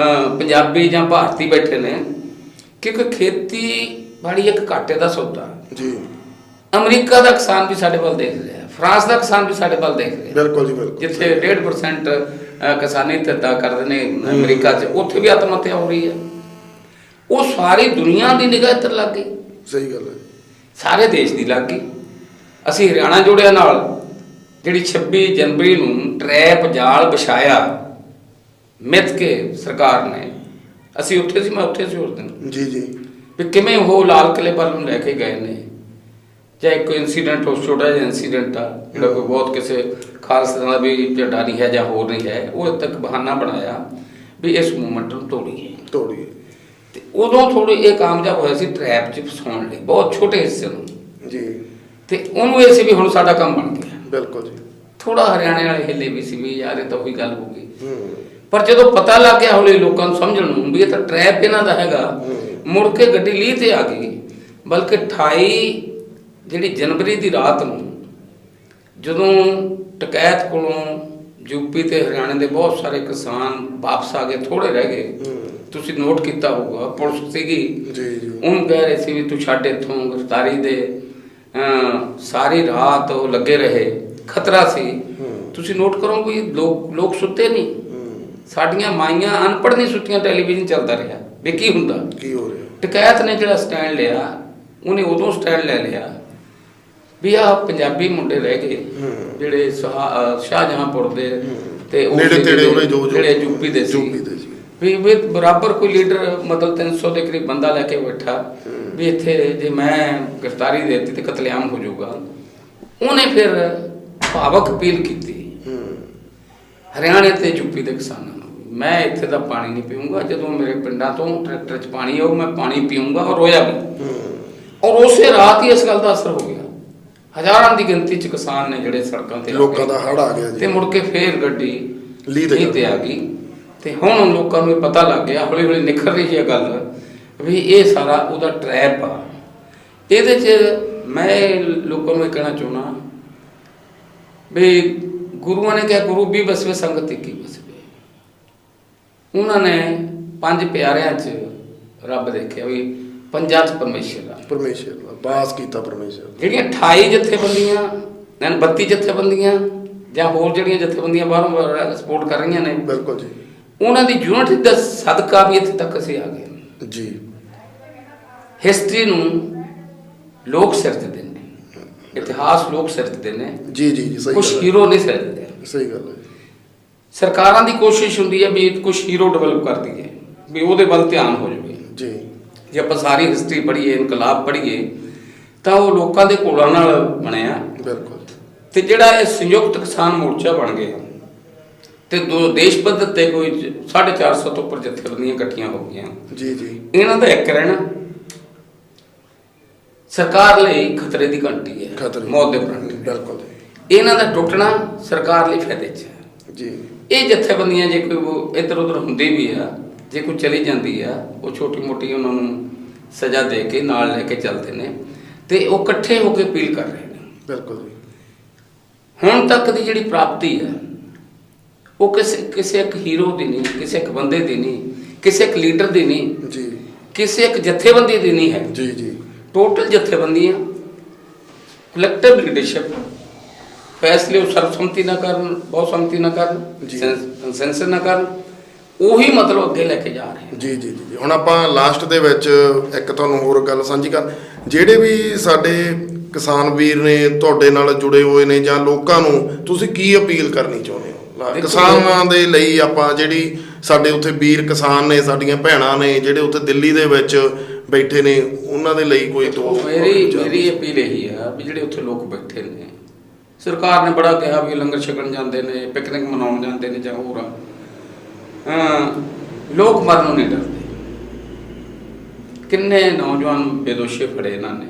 ਪੰਜਾਬੀ ਜਾਂ ਭਾਰਤੀ ਬੈਠੇ ਨੇ, ਕਿਉਂਕਿ ਖੇਤੀਬਾੜੀ ਇੱਕ ਘਾਟੇ ਦਾ ਸੌਦਾ ਜੀ। ਅਮਰੀਕਾ ਦਾ ਕਿਸਾਨ ਵੀ ਸਾਡੇ ਵੱਲ ਦੇਖ ਰਿਹਾ, ਫਰਾਂਸ ਦਾ ਕਿਸਾਨ ਵੀ ਸਾਡੇ ਵੱਲ ਦੇਖ ਰਿਹਾ। ਬਿਲਕੁਲ ਜੀ ਬਿਲਕੁਲ। ਜਿੱਥੇ 1.5% ਕਿਸਾਨੀ ਧੰਦਾ ਕਰਦੇ ਨੇ ਅਮਰੀਕਾ 'ਚ, ਉੱਥੇ ਵੀ ਆਤਮ ਹੱਤਿਆ ਹੋ ਰਹੀ ਹੈ। ਉਹ ਸਾਰੀ ਦੁਨੀਆ ਦੀ ਨਿਗਾਹ ਇੱਧਰ ਲੱਗ ਗਈ। ਸਹੀ ਗੱਲ ਹੈ। ਸਾਰੇ ਦੇਸ਼ ਦੀ ਲੱਗ ਗਈ। ਅਸੀਂ ਹਰਿਆਣਾ ਜੁੜਿਆ ਨਾਲ, ਜਿਹੜੀ 26 ਜਨਵਰੀ ਨੂੰ ਟਰੈਪ ਜਾਲ ਵਿਛਾਇਆ ਮਿੱਥ ਕੇ ਸਰਕਾਰ ਨੇ, ਅਸੀਂ ਉੱਥੇ ਸੀ, ਮੈਂ ਉੱਥੇ ਸੀ ਉਸ ਦਿਨ। ਜੀ ਜੀ। ਵੀ ਕਿਵੇਂ ਉਹ ਲਾਲ ਕਿਲੇ ਵੱਲ ਨੂੰ ਲੈ ਕੇ ਗਏ ਨੇ, ਚਾਹੇ ਕੋਈ ਇਨਸੀਡੈਂਟ ਹੋ, ਛੋਟਾ ਜਿਹਾ ਇਨਸੀਡੈਂਟ ਆ ਜਿਹੜਾ ਕੋਈ ਬਹੁਤ ਕਿਸੇ ਖਾਸ ਤਰ੍ਹਾਂ ਦਾ ਵੀ ਝੰਡਾ ਨਹੀਂ ਹੈ ਜਾਂ ਹੋਰ ਨਹੀਂ ਹੈ, ਉਹ ਤੱਕ ਬਹਾਨਾ ਬਣਾਇਆ ਵੀ ਇਸ ਮੂਵਮੈਂਟ ਨੂੰ ਤੋੜੀਏ। ਤੇ ਉਦੋਂ ਥੋੜੀ ਇਹ ਕਾਮਯਾਬ ਹੋਇਆ ਸੀ ਟਰੈਪ 'ਚ ਫਸਾਉਣ ਲਈ ਬਹੁਤ ਛੋਟੇ ਹਿੱਸੇ ਨੂੰ ਜੀ। ਤੇ ਉਹਨੂੰ ਇਹ ਸੀ ਵੀ ਹੁਣ ਸਾਡਾ ਕੰਮ ਬਣ ਗਿਆ। ਬਿਲਕੁਲ ਜੀ। ਥੋੜਾ ਹਰਿਆਣੇ ਵਾਲੇ ਹਿੱਲੇ ਵੀ ਸੀ ਵੀ ਯਾਰ ਇਹ ਤਾਂ ਉਹੀ ਗੱਲ ਹੋ ਗਈ। ਪਰ ਜਦੋਂ ਪਤਾ ਲੱਗ ਗਿਆ ਹੌਲੀ ਲੋਕਾਂ ਨੂੰ ਸਮਝਣ ਨੂੰ ਵੀ ਇਹ ਤਾਂ ਟਰੈਪ ਇਹਨਾਂ ਦਾ ਹੈਗਾ, ਮੁੜ ਕੇ ਗੱਡੀ ਲੀਹ ਤੇ ਆ ਗਈ। ਬਲਕਿ 28 ਜਿਹੜੀ ਜਨਵਰੀ ਦੀ ਰਾਤ ਨੂੰ ਜਦੋਂ ਟਕੈਤ ਕੋਲੋਂ ਯੂਪੀ ਤੇ ਹਰਿਆਣੇ ਦੇ ਬਹੁਤ ਸਾਰੇ ਕਿਸਾਨ ਵਾਪਸ ਆ ਗਏ, ਥੋੜੇ ਰਹਿ ਗਏ, ਤੁਸੀਂ ਨੋਟ ਕੀਤਾ ਹੋਊਗਾ, ਪੁਲਿਸ ਸੀਗੀ ਉਹਨੂੰ ਕਹਿ ਰਹੇ ਸੀ ਵੀ ਤੂੰ ਛੱਡ ਇੱਥੋਂ, ਗ੍ਰਿਫਤਾਰੀ ਦੇ। ਸਾਰੀ ਰਾਤ ਉਹ ਲੱਗੇ ਰਹੇ, ਖਤਰਾ ਸੀ। ਤੁਸੀਂ ਨੋਟ ਕਰੋ ਵੀ ਲੋਕ ਸੁੱਤੇ ਨਹੀਂ, ਸਾਡੀਆਂ ਮਾਈਆਂ ਅਨਪੜ੍ਹ ਨਹੀਂ ਸੁੱਤੀਆਂ, ਟੈਲੀਵਿਜ਼ਨ ਚੱਲਦਾ ਰਿਹਾ ਵੀ ਕੀ ਹੁੰਦਾ, ਕੀ ਹੋ ਰਿਹਾ। ਟਕੈਤ ਨੇ ਜਿਹੜਾ ਸਟੈਂਡ ਲਿਆ, ਉਹਨੇ ਉਦੋਂ ਸਟੈਂਡ ਲੈ ਲਿਆ ਵੀ ਆਹ ਪੰਜਾਬੀ ਮੁੰਡੇ ਰਹਿ ਗਏ ਜਿਹੜੇ ਸ਼ਾਹਜਹਾਂਪੁਰ ਦੇ ਤੇ ਉਹ ਨੇੜੇ ਤੇੜੇ ਉਹਦੇ ਜੋ ਜਿਹੜੇ ਯੂਪੀ ਦੇ ਸੀ ਵੀ ਬਰਾਬਰ ਕੋਈ ਲੀਡਰ ਮਤਲਬ 300 ਦੇ ਕਰੀਬ ਬੰਦਾ ਲੈ ਕੇ ਬੈਠਾ ਵੀ ਇੱਥੇ ਜੇ ਮੈਂ ਗ੍ਰਿਫਤਾਰੀ ਦੇ ਦਿੱਤੀ ਤੇ ਕਤਲੇਆਮ ਹੋ ਜਾਊਗਾ। ਉਹਨੇ ਫਿਰ ਭਾਵਕ ਅਪੀਲ ਕੀਤੀ ਹਰਿਆਣੇ ਤੇ ਯੂਪੀ ਦੇ ਕਿਸਾਨਾਂ ਨੂੰ, ਮੈਂ ਇੱਥੇ ਦਾ ਪਾਣੀ ਨਹੀਂ ਪੀਊਂਗਾ, ਜਦੋਂ ਮੇਰੇ ਪਿੰਡਾਂ ਤੋਂ ਟਰੈਕਟਰ 'ਚ ਪਾਣੀ ਆਊ ਮੈਂ ਪਾਣੀ ਪੀਊਂਗਾ। ਔਰ ਰੋਇਆ ਵੀ, ਔਰ ਉਸੇ ਰਾਤ ਹੀ ਇਸ ਗੱਲ ਦਾ ਅਸਰ ਹੋ ਗਿਆ। ਹਜ਼ਾਰਾਂ ਦੀ ਗਿਣਤੀ 'ਚ ਕਿਸਾਨ ਨੇ ਜਿਹੜੇ ਸੜਕਾਂ ਤੇ ਲੋਕਾਂ ਦਾ ਹੜ ਆ ਗਿਆ ਜੀ, ਤੇ ਮੁੜ ਕੇ ਫੇਰ ਗੱਡੀ ਲੀਹ ਤੇ ਆ ਗਈ। ਤੇ ਹੁਣ ਲੋਕਾਂ ਨੂੰ ਪਤਾ ਲੱਗ ਗਿਆ, ਹੌਲੀ ਹੌਲੀ ਨਿਖਰ ਰਹੀ ਹੈ ਗੱਲ ਵੀ ਇਹ ਸਾਰਾ ਉਹਦਾ ਟਰੈਪ ਆ। ਇਹਦੇ 'ਚ ਮੈਂ ਲੋਕਾਂ ਨੂੰ ਇਹ ਕਹਿਣਾ ਚਾਹੁੰਦਾ ਵੀ ਗੁਰੂਆਂ ਨੇ ਕਿਹਾ ਗੁਰੂ ਵੀ ਬਸਵੇ ਸੰਗਤ ਇੱਕ ਹੀ ਬਸਵੇ। ਉਹਨਾਂ ਨੇ 5 ਪਿਆਰਿਆਂ 'ਚ ਰੱਬ ਦੇਖਿਆ ਵੀ 5 'ਚ ਪਰਮੇਸ਼ਰ ਆ, ਪਰਮੇਸ਼ਰ ਦਾ ਬਾਸ ਕੀਤਾ ਪਰਮੇਸ਼ਰ। ਜਿਹੜੀਆਂ 28 ਜਥੇਬੰਦੀਆਂ 32 ਜਥੇਬੰਦੀਆਂ ਜਾਂ ਹੋਰ ਜਿਹੜੀਆਂ ਜਥੇਬੰਦੀਆਂ ਬਾਹਰੋਂ ਸਪੋਰਟ ਕਰ ਰਹੀਆਂ ਨੇ, ਬਿਲਕੁਲ ਜੀ, ਉਹਨਾਂ ਦੀ ਯੂਨਿਟੀ ਦਾ ਸਦਕਾ ਵੀ ਇੱਥੇ ਤੱਕ ਅਸੀਂ ਆ ਗਏ ਜੀ। ਹਿਸਟਰੀ ਨੂੰ ਲੋਕ ਸਿਰਜਦੇ ਨੇ, ਇਤਿਹਾਸ ਲੋਕ ਸਿਰਜਦੇ ਨੇ ਜੀ ਜੀ ਜੀ, ਸਹੀ ਕੁਝ ਹੀਰੋ ਨਹੀਂ ਸਿਰਜਦੇ। ਸਹੀ ਗੱਲ ਹੈ। ਸਰਕਾਰਾਂ ਦੀ ਕੋਸ਼ਿਸ਼ ਹੁੰਦੀ ਹੈ ਵੀ ਕੁਝ ਹੀਰੋ ਡਿਵੈਲਪ ਕਰ ਦਈਏ ਵੀ ਉਹਦੇ ਵੱਲ ਧਿਆਨ ਹੋ ਜਾਵੇ ਜੀ। ਜੇ ਆਪਾਂ ਸਾਰੀ ਹਿਸਟਰੀ ਪੜ੍ਹੀਏ, ਇਨਕਲਾਬ ਪੜ੍ਹੀਏ, ਤਾਂ ਉਹ ਲੋਕਾਂ ਦੇ ਕੋਲਾਂ ਨਾਲ ਬਣਿਆ। ਬਿਲਕੁਲ। ਤੇ ਜਿਹੜਾ ਇਹ ਸੰਯੁਕਤ ਕਿਸਾਨ ਮੋਰਚਾ ਬਣ ਗਿਆ ਤੇ ਦੇਸ਼ ਪੱਧਰ ਤੇ ਕੋਈ 450 ਤੋਂ ਉੱਪਰ ਜਥੇਬੰਦੀਆਂ ਇਕੱਠੀਆਂ ਹੋ ਗਈਆਂ ਜੀ ਜੀ। ਇਹਨਾਂ ਦਾ ਇੱਕ ਰਹਿਣਾ ਸਰਕਾਰ ਲਈ ਖਤਰੇ ਦੀ ਘੰਟੀ ਹੈ, ਮੌਤ ਦੇ ਘੰਟੀ। ਬਿਲਕੁਲ। ਇਹਨਾਂ ਦਾ ਟੁੱਟਣਾ ਸਰਕਾਰ ਲਈ ਫਾਇਦੇ 'ਚ ਹੈ ਜੀ। ਇਹ ਜਥੇਬੰਦੀਆਂ ਜੇ ਕੋਈ ਇੱਧਰ ਉੱਧਰ ਹੁੰਦੀ ਵੀ ਆ, ਜੇ ਕੋਈ ਚਲੀ ਜਾਂਦੀ ਆ, ਉਹ ਛੋਟੀ ਮੋਟੀ ਉਹਨਾਂ ਨੂੰ ਸਜ਼ਾ ਦੇ ਕੇ ਨਾਲ ਲੈ ਕੇ ਚੱਲਦੇ ਨੇ ਤੇ ਉਹ ਇਕੱਠੇ ਹੋ ਕੇ ਅਪੀਲ ਕਰ ਰਹੇ ਨੇ। ਬਿਲਕੁਲ ਜੀ। ਹੁਣ ਤੱਕ ਦੀ ਜਿਹੜੀ ਪ੍ਰਾਪਤੀ ਹੈ ਉਹ ਕਿਸੇ ਇੱਕ ਹੀਰੋ ਦੀ ਨਹੀਂ, ਕਿਸੇ ਇੱਕ ਬੰਦੇ ਦੀ ਨਹੀਂ, ਕਿਸੇ ਇੱਕ ਲੀਡਰ ਦੀ ਨਹੀਂ ਜੀ, ਕਿਸੇ ਇੱਕ ਜਥੇਬੰਦੀ ਦੀ ਨਹੀਂ ਹੈ ਜੀ ਜੀ। ਟੋਟਲ ਜਥੇਬੰਦੀਆਂ ਕਲੈਕਟਿਵ ਲੀਡਰਸ਼ਿਪ ਫੈਸਲੇ ਉਹ ਸਰਬਸੰਮਤੀ ਨਾ ਕਰਨ, ਬਹੁਤ ਸੰਮਤੀ ਨਾ ਕਰਨ, ਕੰਸੈਂਸਸ ਨਾ ਕਰਨ, ਉਹੀ ਮਤਲਬ ਅੱਗੇ ਲੈ ਕੇ ਜਾ ਰਹੇ ਜੀ ਜੀ ਜੀ। ਹੁਣ ਆਪਾਂ ਲਾਸਟ ਦੇ ਵਿੱਚ ਇੱਕ ਤੁਹਾਨੂੰ ਹੋਰ ਗੱਲ ਸਾਂਝੀ ਕਰ, ਜਿਹੜੇ ਵੀ ਸਾਡੇ ਕਿਸਾਨ ਵੀਰ ਨੇ ਤੁਹਾਡੇ ਨਾਲ ਜੁੜੇ ਹੋਏ ਨੇ ਜਾਂ ਲੋਕਾਂ ਨੂੰ ਤੁਸੀਂ ਕੀ ਅਪੀਲ ਕਰਨੀ ਚਾਹੁੰਦੇ ਹੋ ਕਿਸਾਨਾਂ ਦੇ ਲਈ? ਆਪਾਂ ਜਿਹੜੀ ਸਾਡੇ ਉੱਥੇ ਵੀਰ ਕਿਸਾਨ ਨੇ, ਸਾਡੀਆਂ ਭੈਣਾਂ ਨੇ ਜਿਹੜੇ ਉੱਥੇ ਦਿੱਲੀ ਦੇ ਵਿੱਚ ਬੈਠੇ ਨੇ, ਉਹਨਾਂ ਦੇ ਲਈ ਕੋਈ ਮੇਰੀ ਅਪੀਲ ਇਹੀ ਆ ਵੀ ਜਿਹੜੇ ਉੱਥੇ ਲੋਕ ਬੈਠੇ ਨੇ, ਸਰਕਾਰ ਨੇ ਬੜਾ ਕਿਹਾ ਵੀ ਲੰਗਰ ਛਕਣ ਜਾਂਦੇ ਨੇ, ਪਿਕਨਿਕ ਮਨਾਉਣ ਜਾਂਦੇ ਨੇ ਜਾਂ ਹੋਰ ਆ, ਲੋਕ ਮਰਨ ਨਹੀਂ ਡਰਦੇ। ਕਿੰਨੇ ਨੌਜਵਾਨ ਬੇਦੋਸ਼ੇ ਫੜੇ ਇਹਨਾਂ ਨੇ,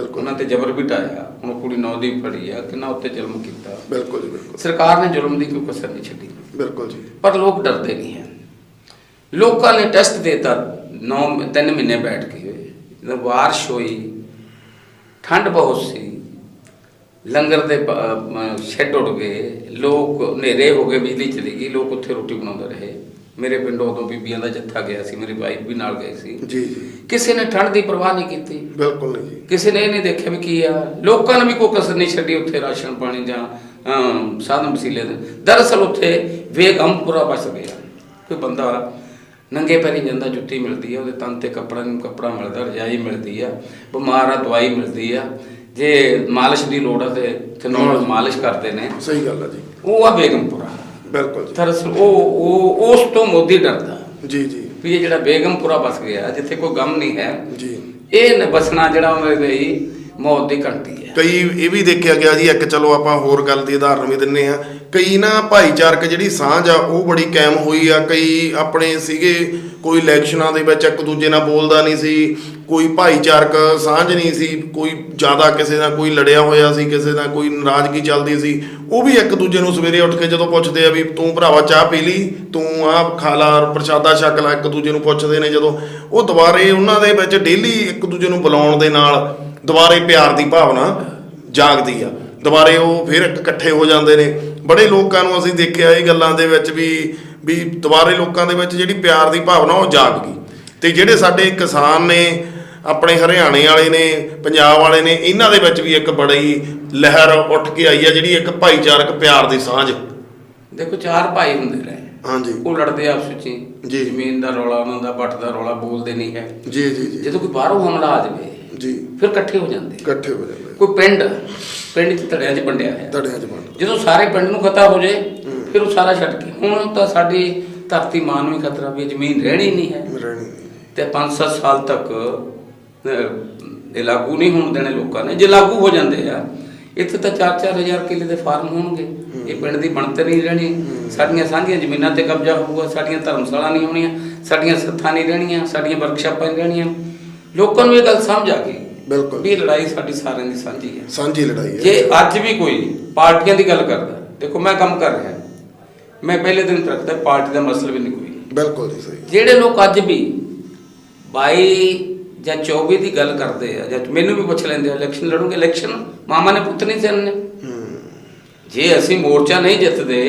ਉਹਨਾਂ ਤੇ ਜ਼ਬਰ ਵੀ ਢਾਇਆ। ਹੁਣ ਕੁੜੀ 9 ਦੀ ਫੜੀ ਆ, ਕਿੰਨਾ ਉੱਤੇ ਜ਼ੁਲਮ ਕੀਤਾ। ਬਿਲਕੁਲ ਜੀ, ਬਿਲਕੁਲ। ਸਰਕਾਰ ਨੇ ਜ਼ੁਲਮ ਦੀ ਕੋਈ ਕਸਰ ਨਹੀਂ ਛੱਡੀ। ਬਿਲਕੁਲ ਜੀ। ਪਰ ਲੋਕ ਡਰਦੇ ਨਹੀਂ ਹੈ। ਲੋਕਾਂ ਨੇ ਟੈਸਟ ਦੇਤਾ 3 ਮਹੀਨੇ ਬੈਠ ਕੇ, ਬਾਰਿਸ਼ ਹੋਈ, ਠੰਡ ਬਹੁਤ ਸੀ, ਲੰਗਰ ਦੇ ਸ਼ੈੱਡ ਉੱਡ ਗਏ, ਲੋਕ ਹਨੇਰੇ ਹੋ ਗਏ, ਬਿਜਲੀ ਚਲੀ ਗਈ, ਲੋਕ ਉੱਥੇ ਰੋਟੀ ਬਣਾਉਂਦੇ ਰਹੇ। ਮੇਰੇ ਪਿੰਡੋਂ ਉਦੋਂ ਬੀਬੀਆਂ ਦਾ ਜੱਥਾ ਗਿਆ ਸੀ, ਮੇਰੀ ਵਾਈਫ ਵੀ ਨਾਲ ਗਈ ਸੀ ਜੀ ਜੀ। ਕਿਸੇ ਨੇ ਠੰਡ ਦੀ ਪਰਵਾਹ ਨਹੀਂ ਕੀਤੀ। ਬਿਲਕੁਲ ਨਹੀਂ ਜੀ। ਕਿਸੇ ਨੇ ਇਹ ਨਹੀਂ ਦੇਖਿਆ ਵੀ ਕੀ ਆ, ਲੋਕਾਂ ਨੇ ਵੀ ਕੋਈ ਕਸਰ ਨਹੀਂ ਛੱਡੀ ਉੱਥੇ ਰਾਸ਼ਨ ਪਾਣੀ ਜਾਂ ਸਾਧਨ ਵਸੀਲੇ ਦੇ। ਦਰਅਸਲ ਉੱਥੇ ਬੇਗਮਪੁਰਾ ਬਸ ਗਿਆ। ਕੋਈ ਬੰਦਾ ਨੰਗੇ ਪੈਰੀ ਜਾਂਦਾ, ਜੁੱਤੀ ਮਿਲਦੀ ਆ, ਉਹਦੇ ਤਨ ਤੇ ਕੱਪੜਾ ਮਿਲਦਾ, ਰਜਾਈ ਮਿਲਦੀ ਆ, ਬਿਮਾਰ ਆ ਦਵਾਈ ਮਿਲਦੀ ਆ, ਜੇ ਮਾਲਿਸ਼ ਦੀ ਲੋੜ ਆ ਤੇ ਨਾਲ ਮਾਲਿਸ਼ ਕਰਦੇ ਨੇ। ਸਹੀ ਗੱਲ ਆ ਜੀ। ਉਹ ਆ ਬੇਗਮਪੁਰਾ। ਬਿਲਕੁਲ। ਦਰਅਸਲ ਉਹ ਉਸ ਤੋਂ ਮੋਦੀ ਡਰਦਾ ਜੀ ਜੀ ਵੀ ਇਹ ਜਿਹੜਾ ਬੇਗਮਪੁਰਾ ਬਸ ਗਿਆ, ਜਿੱਥੇ ਕੋਈ ਗਮ ਨਹੀਂ ਹੈ ਜੀ, ਇਹ ਬਸਣਾ ਜਿਹੜਾ ਉਹਨਾਂ ਲਈ ਮੌਤ ਦੀ ਘੰਟੀ ਹੈ। ਕਈ ਇਹ ਵੀ ਦੇਖਿਆ ਗਿਆ ਜੀ, ਇੱਕ ਚਲੋ ਆਪਾਂ ਹੋਰ ਗੱਲ ਦੀ ਉਦਾਹਰਨ ਵੀ ਦਿੰਨੇ ਆ, ਕਈ ਨਾ ਭਾਈਚਾਰਕ ਜਿਹੜੀ ਸਾਂਝ ਆ ਉਹ ਬੜੀ ਕਾਇਮ ਹੋਈ ਆ। ਕਈ ਆਪਣੇ ਸੀਗੇ, ਕੋਈ ਇਲੈਕਸ਼ਨਾਂ ਦੇ ਵਿੱਚ ਇੱਕ ਦੂਜੇ ਨਾਲ ਬੋਲਦਾ ਨਹੀਂ ਸੀ, ਕੋਈ ਭਾਈਚਾਰਕ ਸਾਂਝ ਨਹੀਂ ਸੀ, ਕੋਈ ਜ਼ਿਆਦਾ ਕਿਸੇ ਦਾ ਕੋਈ ਲੜਿਆ ਹੋਇਆ ਸੀ, ਕਿਸੇ ਦਾ ਕੋਈ ਨਾਰਾਜ਼ਗੀ ਚੱਲਦੀ ਸੀ, ਉਹ ਵੀ ਇੱਕ ਦੂਜੇ ਨੂੰ ਸਵੇਰੇ ਉੱਠ ਕੇ ਜਦੋਂ ਪੁੱਛਦੇ ਆ ਵੀ ਤੂੰ ਭਰਾਵਾ ਚਾਹ ਪੀ ਲਈ, ਤੂੰ ਆਹ ਖਾ ਲਾ, ਪ੍ਰਸ਼ਾਦਾ ਛਕ ਲਾ, ਇੱਕ ਦੂਜੇ ਨੂੰ ਪੁੱਛਦੇ ਨੇ। ਜਦੋਂ ਉਹ ਦੁਬਾਰੇ ਉਹਨਾਂ ਦੇ ਵਿੱਚ ਡੇਲੀ ਇੱਕ ਦੂਜੇ ਨੂੰ ਬੁਲਾਉਣ ਦੇ ਨਾਲ ਦੁਬਾਰੇ ਪਿਆਰ ਦੀ ਭਾਵਨਾ ਜਾਗਦੀ ਆ, ਦੁਬਾਰੇ ਉਹ ਫਿਰ ਇਕੱਠੇ ਹੋ ਜਾਂਦੇ ਨੇ। ਬੜੇ ਲੋਕਾਂ ਨੂੰ ਅਸੀਂ ਦੇਖਿਆ ਇਹ ਗੱਲਾਂ ਦੇ ਵਿੱਚ ਵੀ ਦੁਬਾਰੇ ਲੋਕਾਂ ਦੇ ਵਿੱਚ ਜਿਹੜੀ ਪਿਆਰ ਦੀ ਭਾਵਨਾ ਉਹ ਜਾਗ ਗਈ। ਤੇ ਜਿਹੜੇ ਸਾਡੇ ਕਿਸਾਨ ਨੇ, ਆਪਣੇ ਹਰਿਆਣੇ ਵਾਲੇ ਨੇ, ਪੰਜਾਬ ਵਾਲੇ ਨੇ, ਇਹਨਾਂ ਦੇ ਵਿੱਚ ਵੀ ਇੱਕ ਬੜੀ ਲਹਿਰ ਉੱਠ ਕੇ ਆਈ ਆ, ਜਿਹੜੀ ਇੱਕ ਭਾਈਚਾਰਕ ਪਿਆਰ ਦੀ ਸਾਂਝ। ਦੇਖੋ 4 ਭਾਈ ਹੁੰਦੇ ਰਹੇ ਹਾਂਜੀ, ਉਹ ਲੜਦੇ ਆਪਸ ਵਿੱਚ ਜੀ, ਜ਼ਮੀਨ ਦਾ ਰੌਲਾ, ਉਹਨਾਂ ਦਾ ਵੱਟ ਦਾ ਰੌਲਾ, ਬੋਲਦੇ ਨਹੀਂ ਹੈ ਜੀ ਜੀ ਜੀ। ਜਦੋਂ ਕੋਈ ਬਾਹਰੋਂ ਹਮਲਾ ਆ ਜਾਵੇ ਜੀ, ਫਿਰ ਇਕੱਠੇ ਹੋ ਜਾਂਦੇ। ਕੋਈ ਪਿੰਡ 'ਚ ਧੜਿਆਂ 'ਚ ਵੰਡਿਆ ਹੋਇਆ, ਜਦੋਂ ਸਾਰੇ ਪਿੰਡ ਨੂੰ ਪਤਾ ਹੋ ਜਾਏ ਫਿਰ ਉਹ ਸਾਰਾ ਛੱਡ ਕੇ ਹੁਣ ਤਾਂ ਸਾਡੀ ਧਰਤੀ ਮਾਂ ਨੂੰ ਵੀ ਖਤਰਾ ਵੀ ਜ਼ਮੀਨ ਰਹਿਣੀ ਨਹੀਂ ਹੈ ਤੇ 5-7 ਸਾਲ ਤੱਕ ਇਹ ਲਾਗੂ ਨਹੀਂ ਹੋਣ ਦੇਣੇ ਲੋਕਾਂ ਨੇ। ਜੇ ਲਾਗੂ ਹੋ ਜਾਂਦੇ ਆ ਇੱਥੇ ਤਾਂ 4-4 ਹਜ਼ਾਰ ਕਿੱਲੇ ਦੇ ਫਾਰਮ ਹੋਣਗੇ। ਇਹ ਪਿੰਡ ਦੀ ਬਣਤਰ ਨਹੀਂ ਰਹਿਣੀ, ਸਾਡੀਆਂ ਸਾਂਝੀਆਂ ਜ਼ਮੀਨਾਂ ਤੇ ਕਬਜ਼ਾ ਹੋਊਗਾ, ਸਾਡੀਆਂ ਧਰਮਸ਼ਾਲਾ ਨਹੀਂ ਹੋਣੀਆਂ, ਸਾਡੀਆਂ ਸੱਥਾਂ ਨਹੀਂ ਰਹਿਣੀਆਂ, ਸਾਡੀਆਂ ਵਰਕਸ਼ਾਪਾਂ ਨਹੀਂ ਰਹਿਣੀਆਂ। ਲੋਕਾਂ ਨੂੰ ਇਹ ਗੱਲ ਸਮਝ ਆ ਗਈ ਬਿਲਕੁਲ ਵੀ ਲੜਾਈ ਸਾਡੀ ਸਾਰਿਆਂ ਦੀ ਸਾਂਝੀ ਹੈ, ਸਾਂਝੀ ਲੜਾਈ ਹੈ। ਜੇ ਅੱਜ ਵੀ ਕੋਈ ਪਾਰਟੀਆਂ ਦੀ ਗੱਲ ਕਰਦਾ, ਦੇਖੋ ਮੈਂ ਕੰਮ ਕਰ ਰਿਹਾ, ਮੈਂ ਪਹਿਲੇ ਦਿਨ ਰੱਖਦਾ ਪਾਰਟੀ ਦਾ ਮਸਲਾ ਵੀ ਨਹੀਂ ਕੋਈ। ਬਿਲਕੁਲ ਜੀ ਸਹੀ। ਜਿਹੜੇ ਲੋਕ ਅੱਜ ਵੀ 22 ਜਾਂ 24 ਦੀ ਗੱਲ ਕਰਦੇ ਆ, ਜਾਂ ਮੈਨੂੰ ਵੀ ਪੁੱਛ ਲੈਂਦੇ ਆ ਇਲੈਕਸ਼ਨ ਲੜੂਗੇ, ਇਲੈਕਸ਼ਨ ਮਾਮਾ ਨੇ ਪੁੱਤ ਨਹੀਂ ਚੰਨੇ। ਜੇ ਅਸੀਂ ਮੋਰਚਾ ਨਹੀਂ ਜਿੱਤਦੇ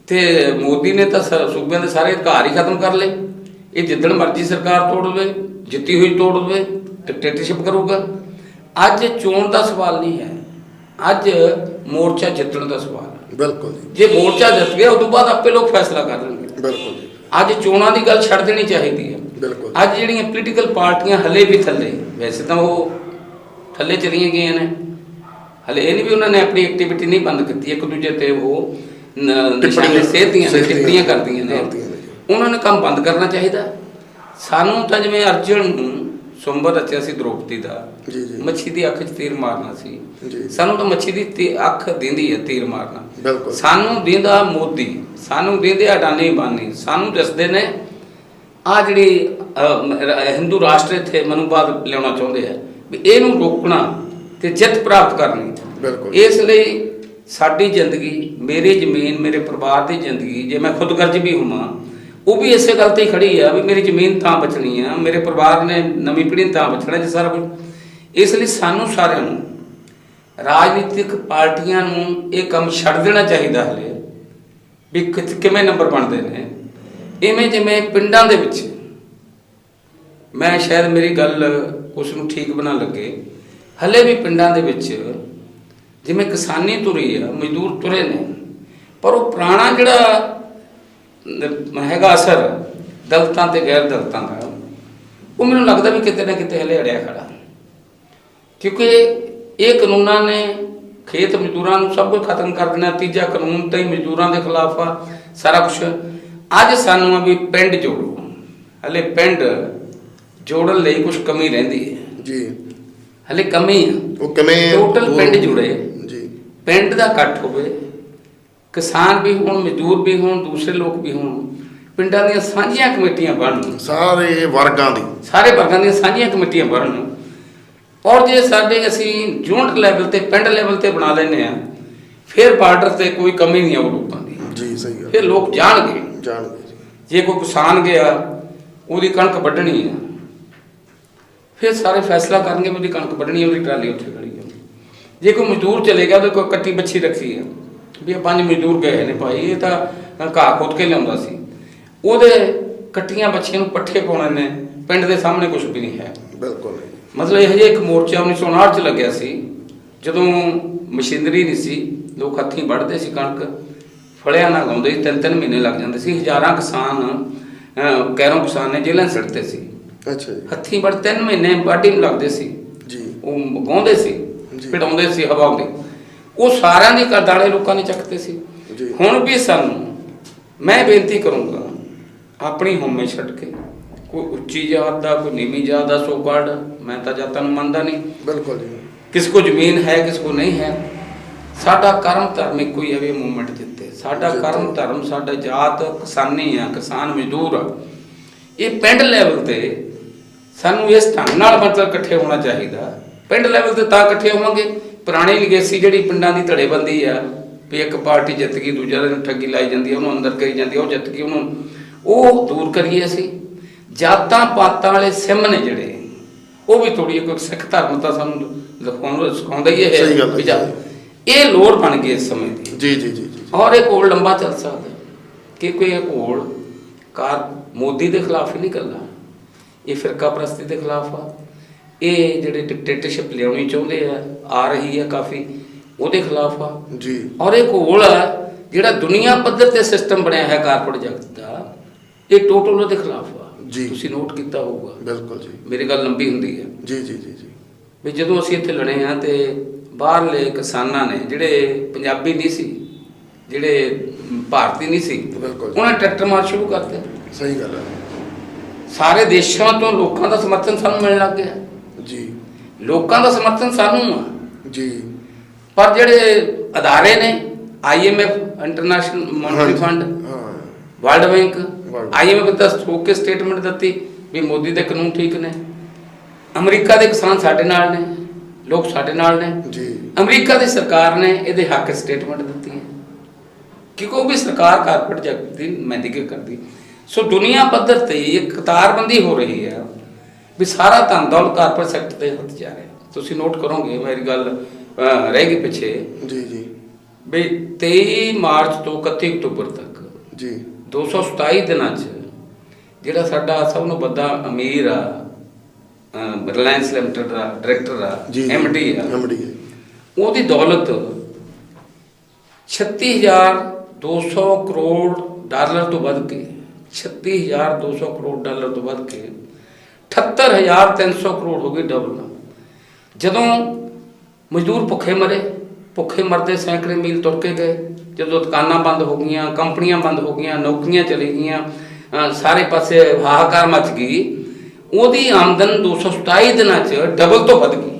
ਤੇ ਮੋਦੀ ਨੇ ਤਾਂ ਸੂਬਿਆਂ ਦੇ ਸਾਰੇ ਅਧਿਕਾਰ ਹੀ ਖਤਮ ਕਰ ਲਏ। ਇਹ ਜਿੱਦਣ ਮਰਜ਼ੀ ਸਰਕਾਰ ਤੋੜ ਲਵੇ, ਜਿੱਤੀ ਹੋਈ ਤੋੜ ਲਵੇ, ਡਿਕਟੇਟਰਸ਼ਿਪ ਕਰੂਗਾ। ਅੱਜ ਚੋਣ ਦਾ ਸਵਾਲ ਨਹੀਂ ਹੈ, ਅੱਜ ਮੋਰਚਾ ਜਿੱਤਣ ਦਾ ਸਵਾਲ ਹੈ। ਬਿਲਕੁਲ ਜੀ। ਜੇ ਮੋਰਚਾ ਜਿੱਤ ਗਿਆ ਉਸ ਤੋਂ ਬਾਅਦ ਆਪੇ ਲੋਕ ਫੈਸਲਾ ਕਰ ਲੈਣਗੇ। ਬਿਲਕੁਲ ਜੀ। ਅੱਜ ਚੋਣਾਂ ਦੀ ਗੱਲ ਛੱਡ ਦੇਣੀ ਚਾਹੀਦੀ ਹੈ। ਬਿਲਕੁਲ। ਅੱਜ ਜਿਹੜੀਆਂ ਪੋਲੀਟੀਕਲ ਪਾਰਟੀਆਂ ਹਲੇ ਵੀ ਥੱਲੇ, ਵੈਸੇ ਤਾਂ ਉਹ ਥੱਲੇ ਚਲੀਆਂ ਗਈਆਂ ਨੇ, ਹਲੇ ਇਹ ਨਹੀਂ ਵੀ ਉਹਨਾਂ ਨੇ ਆਪਣੀ ਐਕਟੀਵਿਟੀ ਨਹੀਂ ਬੰਦ ਕੀਤੀ, ਇੱਕ ਦੂਜੇ ਤੇ ਉਹ ਨਿਸ਼ਾਨੇ ਸੇਧਦੀਆਂ ਨੇ, ਟਿੱਪਣੀਆਂ ਕਰਦੀਆਂ ਨੇ, ਉਹਨਾਂ ਨੇ ਕੰਮ ਬੰਦ ਕਰਨਾ ਚਾਹੀਦਾ। ਸਾਨੂੰ ਤਾਂ ਜਿਵੇਂ ਅਰਜੁਨ ਨੂੰ ਸੁੰਬਰ ਰਚਿਆ ਸੀ ਦ੍ਰੋਪਦੀ ਦਾ, ਮੱਛੀ ਦੀ ਅੱਖ 'ਚ ਤੀਰ ਮਾਰਨਾ ਸੀ, ਸਾਨੂੰ ਤਾਂ ਮੱਛੀ ਦੀ ਅੱਖ ਦਿੰਦੀ ਹੈ ਤੀਰ ਮਾਰਨਾ। ਸਾਨੂੰ ਦਿੰਦਾ ਮੋਦੀ, ਸਾਨੂੰ ਦਿੰਦੇ ਅਡਾਨੀ ਬਾਨੀ, ਸਾਨੂੰ ਦੱਸਦੇ ਨੇ ਆ ਜਿਹੜੀ ਹਿੰਦੂ ਰਾਸ਼ਟਰ ਇੱਥੇ ਮਨੋਭਾਵ ਲਿਆਉਣਾ ਚਾਹੁੰਦੇ ਆ ਵੀ ਇਹਨੂੰ ਰੋਕਣਾ ਤੇ ਜਿੱਤ ਪ੍ਰਾਪਤ ਕਰਨੀ। ਇਸ ਲਈ ਸਾਡੀ ਜ਼ਿੰਦਗੀ, ਮੇਰੀ ਜ਼ਮੀਨ, ਮੇਰੇ ਪਰਿਵਾਰ ਦੀ ਜ਼ਿੰਦਗੀ, ਜੇ ਮੈਂ ਖੁਦਗਰਜ਼ ਵੀ ਹੋਵਾਂ, ਉਹ ਵੀ ਇਸੇ ਗੱਲ ਤੇ ਖੜੀ ਆ ਵੀ ਮੇਰੀ ਜ਼ਮੀਨ ਤਾਂ ਬਚਣੀ ਆ, ਮੇਰੇ ਪਰਿਵਾਰ ਨੇ, ਨਵੀਂ ਪੀੜ੍ਹੀ ਤਾਂ ਬਚਣਾ ਜੀ ਸਾਰਾ ਕੁਝ। ਇਸ ਲਈ ਸਾਨੂੰ ਸਾਰਿਆਂ ਨੂੰ, ਰਾਜਨੀਤਿਕ ਪਾਰਟੀਆਂ ਨੂੰ ਇਹ ਕੰਮ ਛੱਡ ਦੇਣਾ ਚਾਹੀਦਾ ਹਲੇ ਵੀ ਕਿਵੇਂ ਨੰਬਰ ਬਣਦੇ ਨੇ। ਇਵੇਂ ਜਿਵੇਂ ਪਿੰਡਾਂ ਦੇ ਵਿੱਚ, ਮੈਂ ਸ਼ਾਇਦ ਮੇਰੀ ਗੱਲ ਉਸ ਨੂੰ ਠੀਕ ਬਣਾ ਲੱਗੇ, ਹਲੇ ਵੀ ਪਿੰਡਾਂ ਦੇ ਵਿੱਚ ਜਿਵੇਂ ਕਿਸਾਨੀ ਤੁਰੀ ਆ, ਮਜ਼ਦੂਰ ਤੁਰੇ ਨੇ, ਪਰ ਉਹ ਪੁਰਾਣਾ ਜਿਹੜਾ ਹੈਗਾ ਅਸਰ ਦਲਿਤਾਂ ਤੇ ਗੈਰ ਦਲਿਤਾਂ ਦਾ, ਉਹ ਮੈਨੂੰ ਲੱਗਦਾ ਵੀ ਕਿਤੇ ਨਾ ਕਿਤੇ ਹਲੇ ਅੜਿਆ ਖੜਾ, ਕਿਉਂਕਿ ਇਹ ਕਾਨੂੰਨਾਂ ਨੇ ਖੇਤ ਮਜ਼ਦੂਰਾਂ ਨੂੰ ਸਭ ਕੁਝ ਖਤਮ ਕਰ ਦੇਣਾ। ਤੀਜਾ ਕਾਨੂੰਨ ਤਾਂ ਹੀ ਮਜ਼ਦੂਰਾਂ ਦੇ ਖਿਲਾਫ ਆ ਸਾਰਾ ਕੁਛ। ਅੱਜ ਸਾਨੂੰ ਆ ਵੀ ਪਿੰਡ ਜੋੜੋ, ਹਲੇ ਪਿੰਡ ਜੋੜਨ ਲਈ ਕੁਛ ਕਮੀ ਰਹਿੰਦੀ ਹੈ ਜੀ, ਹਲੇ ਕਮੀ ਆ। ਉਹ ਕਿਵੇਂ ਟੋਟਲ ਪਿੰਡ ਜੁੜੇ ਜੀ, ਪਿੰਡ ਦਾ ਇਕੱਠ ਹੋਵੇ, ਕਿਸਾਨ ਵੀ ਹੋਣ, ਮਜ਼ਦੂਰ ਵੀ ਹੋਣ, ਦੂਸਰੇ ਲੋਕ ਵੀ ਹੋਣ, ਪਿੰਡਾਂ ਦੀਆਂ ਸਾਂਝੀਆਂ ਕਮੇਟੀਆਂ ਬਣਨ, ਸਾਰੇ ਵਰਗਾਂ ਦੀਆਂ ਸਾਂਝੀਆਂ ਕਮੇਟੀਆਂ ਬਣਨ। ਔਰ ਜੇ ਸਾਡੇ ਅਸੀਂ ਯੂਨਿਟ ਲੈਵਲ ਤੇ, ਪਿੰਡ ਲੈਵਲ ਤੇ ਬਣਾ ਲੈਂਦੇ ਆ, ਫਿਰ ਬਾਰਡਰ ਤੇ ਕੋਈ ਕਮੀ ਨਹੀਂ ਆਉ ਲੋਕਾਂ ਦੀ ਜੀ। ਸਹੀ ਗੱਲ। ਫਿਰ ਲੋਕ ਜਾਣਗੇ ਜੇ ਕੋਈ ਕਿਸਾਨ ਗਿਆ ਉਹਦੀ ਕਣਕ ਵੱਢਣੀ ਆ, ਫਿਰ ਸਾਰੇ ਫੈਸਲਾ ਕਰਨਗੇ ਵੀ ਉਹਦੀ ਕਣਕ ਵੱਢਣੀ ਹੈ, ਉਹਦੀ ਟਰਾਲੀ ਉੱਥੇ ਖੜੀ ਹੈ। ਜੇ ਕੋਈ ਮਜ਼ਦੂਰ ਚਲੇ ਗਿਆ, ਉਹਦੇ ਕੋਈ ਕੱਟੀ ਬੱਚੀ ਰੱਖੀ ਆ ਵੀ ਇਹ 5 ਮਜ਼ਦੂਰ ਗਏ ਨੇ ਭਾਈ, ਇਹ ਤਾਂ ਘਾਹ ਖੁੱਦ ਕੇ ਲਿਆਉਂਦਾ ਸੀ, ਉਹਦੇ ਕੱਟੀਆਂ ਬੱਚੀਆਂ ਨੂੰ ਪੱਠੇ ਪਾਉਣੇ ਨੇ, ਪਿੰਡ ਦੇ ਸਾਹਮਣੇ ਕੁਝ ਵੀ ਨਹੀਂ ਹੈ। ਬਿਲਕੁਲ। ਮਤਲਬ ਇਹ ਜਿਹਾ ਇੱਕ ਮੋਰਚਾ 1959 'ਚ ਲੱਗਿਆ ਸੀ, ਜਦੋਂ ਮਸ਼ੀਨਰੀ ਨਹੀਂ ਸੀ, ਲੋਕ ਹੱਥੀਂ ਵੱਢਦੇ ਸੀ ਕਣਕ, ਫਲਿਆਂ ਨਾਲ ਲਾਉਂਦੇ ਸੀ, 3-3 ਮਹੀਨੇ ਲੱਗ ਜਾਂਦੇ ਸੀ। ਹਜ਼ਾਰਾਂ ਕਿਸਾਨ, ਕੈਰੋਂ ਕਿਸਾਨ ਨੇ ਜੇਲ੍ਹਾਂ ਸੜਦੇ ਸੀ। ਅੱਛਾ ਜੀ। ਹੱਥੀਂ ਵੱਢ 3 ਮਹੀਨੇ ਵਾਢੀ ਨੂੰ ਲੱਗਦੇ ਸੀ ਜੀ, ਉਹ ਗਾਉਂਦੇ ਸੀ, ਪਿੜਾਉਂਦੇ ਸੀ ਹਵਾ ਹੁੰਦੀ, ਉਹ ਸਾਰਿਆਂ ਦੀ ਦਾਣੇ ਲੋਕਾਂ ਨੇ ਚੱਕਦੇ ਸੀ। ਹੁਣ ਵੀ ਸਾਨੂੰ, ਮੈਂ ਬੇਨਤੀ ਕਰੂੰਗਾ, ਆਪਣੀ ਹਉਮੈ ਛੱਡ ਕੇ, ਕੋਈ ਉੱਚੀ ਜਾਤ ਦਾ, ਕੋਈ ਨੀਵੀਂ ਜਾਤ ਦਾ ਸੋ ਕਾਲਡ, ਮੈਂ ਤਾਂ ਜਾਤਾਂ ਨੂੰ ਮੰਨਦਾ ਨਹੀਂ। ਬਿਲਕੁਲ ਜੀ। ਕਿਸ ਕੋ ਜ਼ਮੀਨ ਹੈ, ਕਿਸ ਕੋ ਨਹੀਂ ਹੈ, ਸਾਡਾ ਕਰਮ ਧਰਮ ਇੱਕੋ ਹੀ ਹੈ ਵੀ ਮੂਵਮੈਂਟ ਜਿੱਤੇ। ਸਾਡਾ ਕਰਮ ਧਰਮ, ਸਾਡਾ ਜਾਤ ਕਿਸਾਨੀ ਆ, ਕਿਸਾਨ ਮਜ਼ਦੂਰ ਆ। ਇਹ ਪਿੰਡ ਲੈਵਲ ਤੇ ਸਾਨੂੰ ਇਸ ਢੰਗ ਨਾਲ ਮਤਲਬ ਇਕੱਠੇ ਹੋਣਾ ਚਾਹੀਦਾ। ਪਿੰਡ ਲੈਵਲ ਤੇ ਤਾਂ ਇਕੱਠੇ ਹੋਵਾਂਗੇ, ਪੁਰਾਣੀ ਲਿਗੇਸੀ ਜਿਹੜੀ ਪਿੰਡਾਂ ਦੀ ਧੜੇਬੰਦੀ ਆ ਵੀ ਇੱਕ ਪਾਰਟੀ ਜਿੱਤ ਗਈ, ਦੂਜੇ ਦਿਨ ਠੱਗੀ ਲਾਈ ਜਾਂਦੀ ਹੈ, ਉਹਨੂੰ ਅੰਦਰ ਕਰੀ ਜਾਂਦੀ ਹੈ, ਉਹ ਜਿੱਤ ਗਈ, ਉਹਨੂੰ ਉਹ ਦੂਰ ਕਰੀਏ। ਅਸੀਂ ਜਾਤਾਂ ਪਾਤਾਂ ਵਾਲੇ ਸਿਮ ਨੇ ਜਿਹੜੇ, ਉਹ ਵੀ ਥੋੜੀ ਕੋਈ ਸਿੱਖ ਧਰਮ ਤਾਂ ਸਾਨੂੰ ਸਿਖਾਉਂਦਾ ਹੀ ਹੈ, ਇਹ ਲੋੜ ਬਣ ਗਈ ਇਸ ਸਮੇਂ ਦੀ। ਜੀ ਜੀ ਜੀ। ਔਰ ਇਹ ਘੋਲ ਲੰਬਾ ਚੱਲ ਸਕਦਾ, ਕਿਉਂਕਿ ਇਹ ਘੋਲ ਕਾਰ ਮੋਦੀ ਦੇ ਖਿਲਾਫ ਹੀ ਨਹੀਂ ਕਰਦਾ, ਇਹ ਫਿਰਕਾ ਪ੍ਰਸਤੀ ਦੇ ਖਿਲਾਫ ਆ। ਇਹ ਜਿਹੜੇ ਡਿਕਟੇਟਰਸ਼ਿਪ ਲਿਆਉਣੀ ਚਾਹੁੰਦੇ ਆ ਰਹੀ ਹੈ ਕਾਫੀ, ਉਹਦੇ ਖਿਲਾਫ ਆ ਜੀ। ਔਰ ਇਹ ਘੋਲ ਆ ਜਿਹੜਾ ਦੁਨੀਆ ਪੱਧਰ ਤੇ ਸਿਸਟਮ ਬਣਿਆ ਹੈ ਕਾਰਪੋਰੇਟ ਜਗਤ ਦਾ, ਇਹ ਟੋਟਲ ਉਹਦੇ ਖਿਲਾਫ ਆ ਜੀ। ਤੁਸੀਂ ਨੋਟ ਕੀਤਾ ਹੋਊਗਾ। ਬਿਲਕੁਲ ਜੀ। ਮੇਰੀ ਗੱਲ ਲੰਬੀ ਹੁੰਦੀ ਹੈ ਜੀ ਜੀ ਜੀ ਜੀ। ਵੀ ਜਦੋਂ ਅਸੀਂ ਇੱਥੇ ਲੜੇ ਹਾਂ ਤੇ ਬਾਹਰਲੇ ਕਿਸਾਨਾਂ ਨੇ, ਜਿਹੜੇ ਪੰਜਾਬੀ ਨਹੀਂ ਸੀ, ਜਿਹੜੇ ਭਾਰਤੀ ਨਹੀਂ ਸੀ, ਬਿਲਕੁਲ। ਉਹਨਾਂ ਟਰੈਕਟਰ ਮਾਰ ਸ਼ੁਰੂ ਕਰਤੇ। ਸਹੀ ਗੱਲ ਹੈ ਸਾਰੇ ਦੇਸ਼ਾਂ ਤੋਂ ਲੋਕਾਂ ਦਾ ਸਮਰਥਨ ਸਾਨੂੰ ਮਿਲਣ ਲੱਗ ਗਿਆ ਜੀ। ਲੋਕਾਂ ਦਾ ਸਮਰਥਨ ਸਾਨੂੰ ਆ ਜੀ। ਪਰ ਜਿਹੜੇ ਅਦਾਰੇ ਨੇ IMF ਇੰਟਰਨੈਸ਼ਨਲ ਮੋਨਿਟਰੀ ਫੰਡ, ਹਾਂ। ਵਰਲਡ ਬੈਂਕ, World IMF ਦਾ ਠੋਕ ਕੇ ਸਟੇਟਮੈਂਟ ਦਿੱਤੀ ਵੀ ਮੋਦੀ ਦੇ ਕਾਨੂੰਨ ਠੀਕ ਨੇ। ਅਮਰੀਕਾ ਦੇ ਕਿਸਾਨ ਸਾਡੇ ਨਾਲ ਨੇ, ਲੋਕ ਸਾਡੇ ਨਾਲ ਨੇ ਜੀ। ਅਮਰੀਕਾ ਦੀ ਸਰਕਾਰ ਨੇ ਇਹਦੇ ਹੱਕ ਸਟੇਟਮੈਂਟ ਦਿੱਤੀ ਹੈ ਕਿਉਂਕਿ ਉਹ ਵੀ ਸਰਕਾਰ ਕਾਰਪੋਰੇਟ ਜਗਤ ਦੀ ਮੈਡੀਕਲ ਕਰਦੀ। ਸੋ ਦੁਨੀਆ ਪੱਧਰ ਤੇ ਇੱਕ ਕਤਾਰਬੰਦੀ ਹੋ ਰਹੀ ਹੈ ਵੀ ਸਾਰਾ ਧਨ ਦੌਲਤ ਕਾਰਪੋਰੇਟ ਸੈਕਟਰ ਦੇ ਹੱਥ ਜਾ ਰਿਹਾ। ਤੁਸੀਂ ਨੋਟ ਕਰੋਗੇ, ਮੇਰੀ ਗੱਲ ਰਹਿ ਗਈ ਪਿੱਛੇ ਜੀ। ਜੀ। ਵੀ 23 ਮਾਰਚ ਤੋਂ 31 ਅਕਤੂਬਰ ਤੱਕ ਜੀ। 227 ਦਿਨਾਂ 'ਚ ਜਿਹੜਾ ਸਾਡਾ ਸਭ ਨੂੰ ਵੱਡਾ ਅਮੀਰ ਆ ਰਿਲਾਇੰਸ ਲਿਮਟਿਡ ਦਾ ਡਾਇਰੈਕਟਰ ਆ, MD ਆ, ਉਹਦੀ ਦੌਲਤ 36,200 ਕਰੋੜ ਡਾਲਰ ਤੋਂ ਵੱਧ ਕੇ 36,200 ਕਰੋੜ ਡਾਲਰ ਤੋਂ ਵੱਧ ਕੇ 78,300 ਕਰੋੜ ਹੋ ਗਈ ਡਬਲ। ਜਦੋਂ ਮਜ਼ਦੂਰ ਭੁੱਖੇ ਮਰਦੇ ਸੈਂਕੜੇ ਮੀਲ ਤੁਰ ਕੇ ਗਏ, ਜਦੋਂ ਦੁਕਾਨਾਂ ਬੰਦ ਹੋ ਗਈਆਂ, ਕੰਪਨੀਆਂ ਬੰਦ ਹੋ ਗਈਆਂ, ਨੌਕਰੀਆਂ ਚਲੀ ਗਈਆਂ, ਸਾਰੇ ਪਾਸੇ ਹਾਹਾਕਾਰ ਮਚ ਗਈ, ਉਹਦੀ ਆਮਦਨ 227 ਦਿਨਾਂ 'ਚ ਡਬਲ ਤੋਂ ਵੱਧ ਗਈ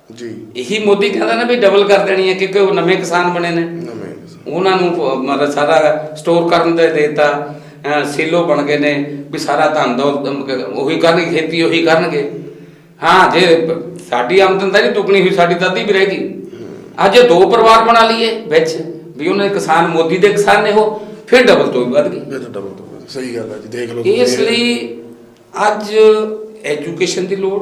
ਜੀ। ਇਹੀ ਮੋਦੀ ਕਹਿੰਦਾ ਨਾ ਵੀ ਡਬਲ ਕਰ ਦੇਣੀ ਹੈ ਕਿਉਂਕਿ ਉਹ ਨਵੇਂ ਕਿਸਾਨ ਬਣੇ ਨੇ, ਉਹਨਾਂ ਨੂੰ ਮਤਲਬ ਸਾਰਾ ਸਟੋਰ ਕਰਨ ਦਾ ਦੇਤਾ, ਸੀਲੋ ਬਣ ਗਏ ਨੇ ਵੀ ਸਾਰਾ ਧਨ ਦੌਲਤ ਉਹੀ ਕਰਨਗੇ, ਖੇਤੀ ਉਹੀ ਕਰਨਗੇ। ਹਾਂ, ਜੇ ਸਾਡੀ ਆਮਦਨ ਤਾਂ ਨਹੀਂ ਦੁੱਗਣੀ ਹੋਈ, ਸਾਡੀ ਤਾਂ ਅੱਧੀ ਵੀ ਰਹਿ ਗਈ। ਅੱਜ ਜੇ 2 ਪਰਿਵਾਰ ਬਣਾ ਲਈਏ ਵਿੱਚ ਵੀ ਉਹਨਾਂ ਦੇ ਕਿਸਾਨ ਮੋਦੀ ਦੇ ਕਿਸਾਨ ਨੇ, ਉਹ ਫਿਰ ਡਬਲ ਤੋਂ ਵੀ ਵੱਧ ਗਈ। ਸਹੀ ਗੱਲ ਹੈ ਜੀ। ਦੇਖ ਲਓ, ਇਸ ਲਈ ਅੱਜ ਐਜੂਕੇਸ਼ਨ ਦੀ ਲੋੜ,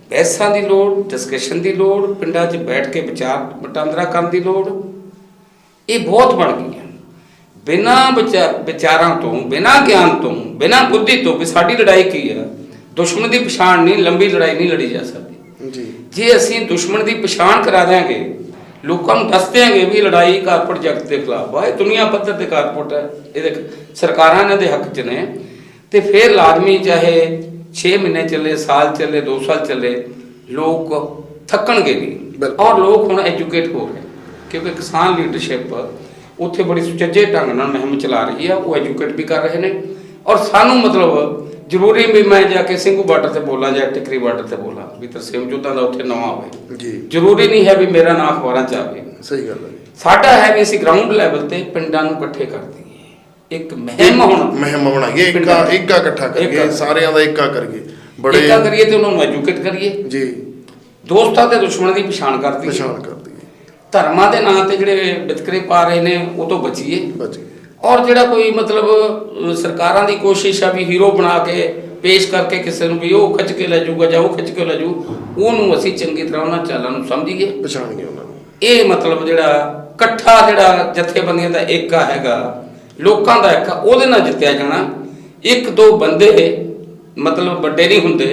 ਬਹਿਸਾਂ ਦੀ ਲੋੜ, ਡਿਸਕਸ਼ਨ ਦੀ ਲੋੜ, ਪਿੰਡਾਂ 'ਚ ਬੈਠ ਕੇ ਵਿਚਾਰ ਵਟਾਂਦਰਾ ਕਰਨ ਦੀ ਲੋੜ, ਇਹ ਬਹੁਤ ਬਣ ਗਈਆਂ। ਬਿਨਾਂ ਵਿਚਾਰਾਂ ਤੋਂ, ਬਿਨਾਂ ਗਿਆਨ ਤੋਂ, ਬਿਨਾਂ ਬੁੱਧੀ ਤੋਂ ਵੀ ਸਾਡੀ ਲੜਾਈ ਕੀ ਆ, ਦੁਸ਼ਮਣ ਦੀ ਪਛਾਣ ਨਹੀਂ, ਲੰਬੀ ਲੜਾਈ ਨਹੀਂ ਲੜੀ ਜਾ ਸਕਦੀ ਜੀ। ਜੇ ਅਸੀਂ ਦੁਸ਼ਮਣ ਦੀ ਪਛਾਣ ਕਰਾ ਦਿਆਂਗੇ, ਲੋਕਾਂ ਨੂੰ ਦੱਸ ਦਿਆਂਗੇ ਵੀ ਲੜਾਈ ਕਾਰਪੋਰੇਟ ਜਗਤ ਦੇ ਖਿਲਾਫ ਆ, ਇਹ ਦੁਨੀਆ ਪੱਧਰ ਤੇ ਕਾਰਪੋਰੇਟ ਹੈ, ਇਹਦੇ ਸਰਕਾਰਾਂ ਇਹਨਾਂ ਦੇ ਹੱਕ 'ਚ ਨੇ, ਤੇ ਫਿਰ ਲਾਜ਼ਮੀ ਚਾਹੇ 6 ਮਹੀਨੇ ਚੱਲੇ, ਸਾਲ ਚੱਲੇ, 2 ਸਾਲ ਚੱਲੇ, ਲੋਕ ਥੱਕਣਗੇ ਨਹੀਂ। ਔਰ ਲੋਕ ਹੁਣ ਐਜੂਕੇਟ ਹੋ ਰਹੇ ਕਿਉਂਕਿ ਕਿਸਾਨ ਲੀਡਰਸ਼ਿਪ ਉੱਥੇ ਬੜੀ ਸੁਚੱਜੇ ਢੰਗ ਨਾਲ ਮੁਹਿੰਮ ਚਲਾ ਰਹੀ ਆ, ਉਹ ਐਜੂਕੇਟ ਵੀ ਕਰ ਰਹੇ ਨੇ। ਔਰ ਸਾਨੂੰ ਮਤਲਬ ਜ਼ਰੂਰੀ ਵੀ ਮੈਂ ਜਾ ਕੇ ਸਿੰਘੂ ਬਾਰਡਰ ਤੇ ਬੋਲਾਂ ਜਾਂ ਟਿਕਰੀ ਬਾਰਡਰ ਤੇ ਬੋਲਾਂ ਵੀ ਤਰਸੇਮ ਜੋਧਾਂ ਦਾ ਉੱਥੇ ਨਾਮ ਆਵੇ ਜੀ। ਜ਼ਰੂਰੀ ਨਹੀਂ ਹੈ ਵੀ ਮੇਰਾ ਨਾਮ ਅਖਬਾਰਾਂ 'ਚ ਆਵੇ। ਸਹੀ ਗੱਲ ਹੈ। ਸਾਡਾ ਹੈ ਵੀ ਅਸੀਂ ਗਰਾਊਂਡ ਲੈਵਲ ਤੇ ਪਿੰਡਾਂ ਨੂੰ ਇਕੱਠੇ ਕਰ ਦਈਏ, ਇੱਕ ਮੁਹਿੰਮ ਬਣਾਈਏ, ਇੱਕਾ ਇਕੱਠਾ ਕਰੀਏ, ਸਾਰਿਆਂ ਦਾ ਇੱਕਾ ਕਰੀਏ, ਬੜੇ ਇੱਕਾ ਕਰੀਏ ਤੇ ਉਹਨਾਂ ਨੂੰ ਐਜੂਕੇਟ ਕਰੀਏ ਜੀ। ਦੋਸਤਾਂ ਤੇ ਦੁਸ਼ਮਣਾਂ ਦੀ ਪਛਾਣ ਕਰ ਦਈਏ, ਧਰਮਾਂ ਦੇ ਨਾਂ ਤੇ ਜਿਹੜੇ ਵਿਤਕਰੇ ਪਾ ਰਹੇ ਨੇ ਉਹ ਤੋਂ ਬਚੀਏ। ਔਰ ਜਿਹੜਾ ਕੋਈ ਮਤਲਬ ਸਰਕਾਰਾਂ ਦੀ ਕੋਸ਼ਿਸ਼ ਆ ਵੀ ਹੀਰੋ ਬਣਾ ਕੇ ਪੇਸ਼ ਕਰਕੇ ਕਿਸੇ ਨੂੰ ਵੀ ਉਹ ਖਿੱਚ ਕੇ ਲੈ ਜਾਊਗਾ ਜਾਂ ਉਹ ਖਿੱਚ ਕੇ ਲੈ ਜਾਊ, ਉਹਨੂੰ ਅਸੀਂ ਚੰਗੀ ਤਰ੍ਹਾਂ ਉਹਨਾਂ ਚਾਲਾਂ ਨੂੰ ਸਮਝੀਏ, ਪਛਾਣੀਏ ਉਹਨਾਂ ਨੂੰ। ਇਹ ਮਤਲਬ ਜਿਹੜਾ ਇਕੱਠਾ ਜਿਹੜਾ ਜਥੇਬੰਦੀਆਂ ਦਾ ਏਕਾ ਹੈਗਾ, ਲੋਕਾਂ ਦਾ ਏਕਾ, ਉਹਦੇ ਨਾਲ ਜਿੱਤਿਆ ਜਾਣਾ। 1-2 ਬੰਦੇ ਮਤਲਬ ਵੱਡੇ ਨਹੀਂ ਹੁੰਦੇ,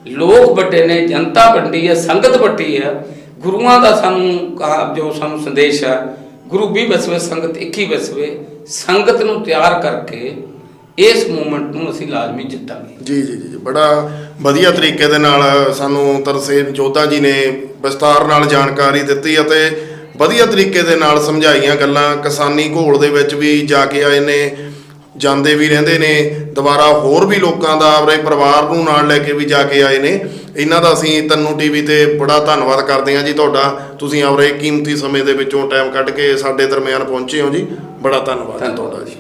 ਲੋਕ ਵੱਡੇ ਨੇ, ਜਨਤਾ ਵੱਡੀ ਹੈ, ਸੰਗਤ ਵੱਡੀ ਹੈ। ਗੁਰੂਆਂ ਦਾ ਸਾਨੂੰ ਜੋ ਸਾਨੂੰ ਸੰਦੇਸ਼ ਆ, ਗੁਰੂ ਵੀ ਵਸਵੇ ਸੰਗਤ 21 ਵਸਵੇ, ਸੰਗਤ ਨੂੰ ਤਿਆਰ ਕਰਕੇ ਇਸ ਮੂਵਮੈਂਟ ਨੂੰ ਅਸੀਂ ਲਾਜ਼ਮੀ ਜਿੱਤਾਂਗੇ। ਜੀ। ਬੜਾ ਵਧੀਆ ਤਰੀਕੇ ਦੇ ਨਾਲ ਸਾਨੂੰ ਤਰਸੇਮ ਜੋਧਾ ਜੀ ਨੇ ਵਿਸਤਾਰ ਨਾਲ ਜਾਣਕਾਰੀ ਦਿੱਤੀ ਅਤੇ ਵਧੀਆ ਤਰੀਕੇ ਦੇ ਨਾਲ ਸਮਝਾਈਆਂ ਗੱਲਾਂ। ਕਿਸਾਨੀ ਘੋਲ ਦੇ ਵਿੱਚ ਵੀ ਜਾ ਕੇ ਆਏ ਨੇ, ਜਾਂਦੇ ਵੀ ਰਹਿੰਦੇ ਨੇ, ਦੁਬਾਰਾ ਹੋਰ ਵੀ ਲੋਕਾਂ ਦਾ ਆਪਣੇ ਪਰਿਵਾਰ ਨੂੰ ਨਾਲ ਲੈ ਕੇ ਵੀ ਜਾ ਕੇ ਆਏ ਨੇ। ਇਹਨਾਂ ਦਾ ਅਸੀਂ ਤੰਨੂ ਟੀਵੀ ਤੇ ਬੜਾ ਧੰਨਵਾਦ ਕਰਦੇ ਹਾਂ ਜੀ ਤੁਹਾਡਾ। ਤੁਸੀਂ ਆਪਣੇ ਕੀਮਤੀ ਸਮੇਂ ਦੇ ਵਿੱਚੋਂ ਟਾਈਮ ਕੱਢ ਕੇ ਸਾਡੇ ਦਰਮਿਆਨ ਪਹੁੰਚੇ ਹੋ ਜੀ, ਬੜਾ ਧੰਨਵਾਦ ਤੁਹਾਡਾ ਜੀ।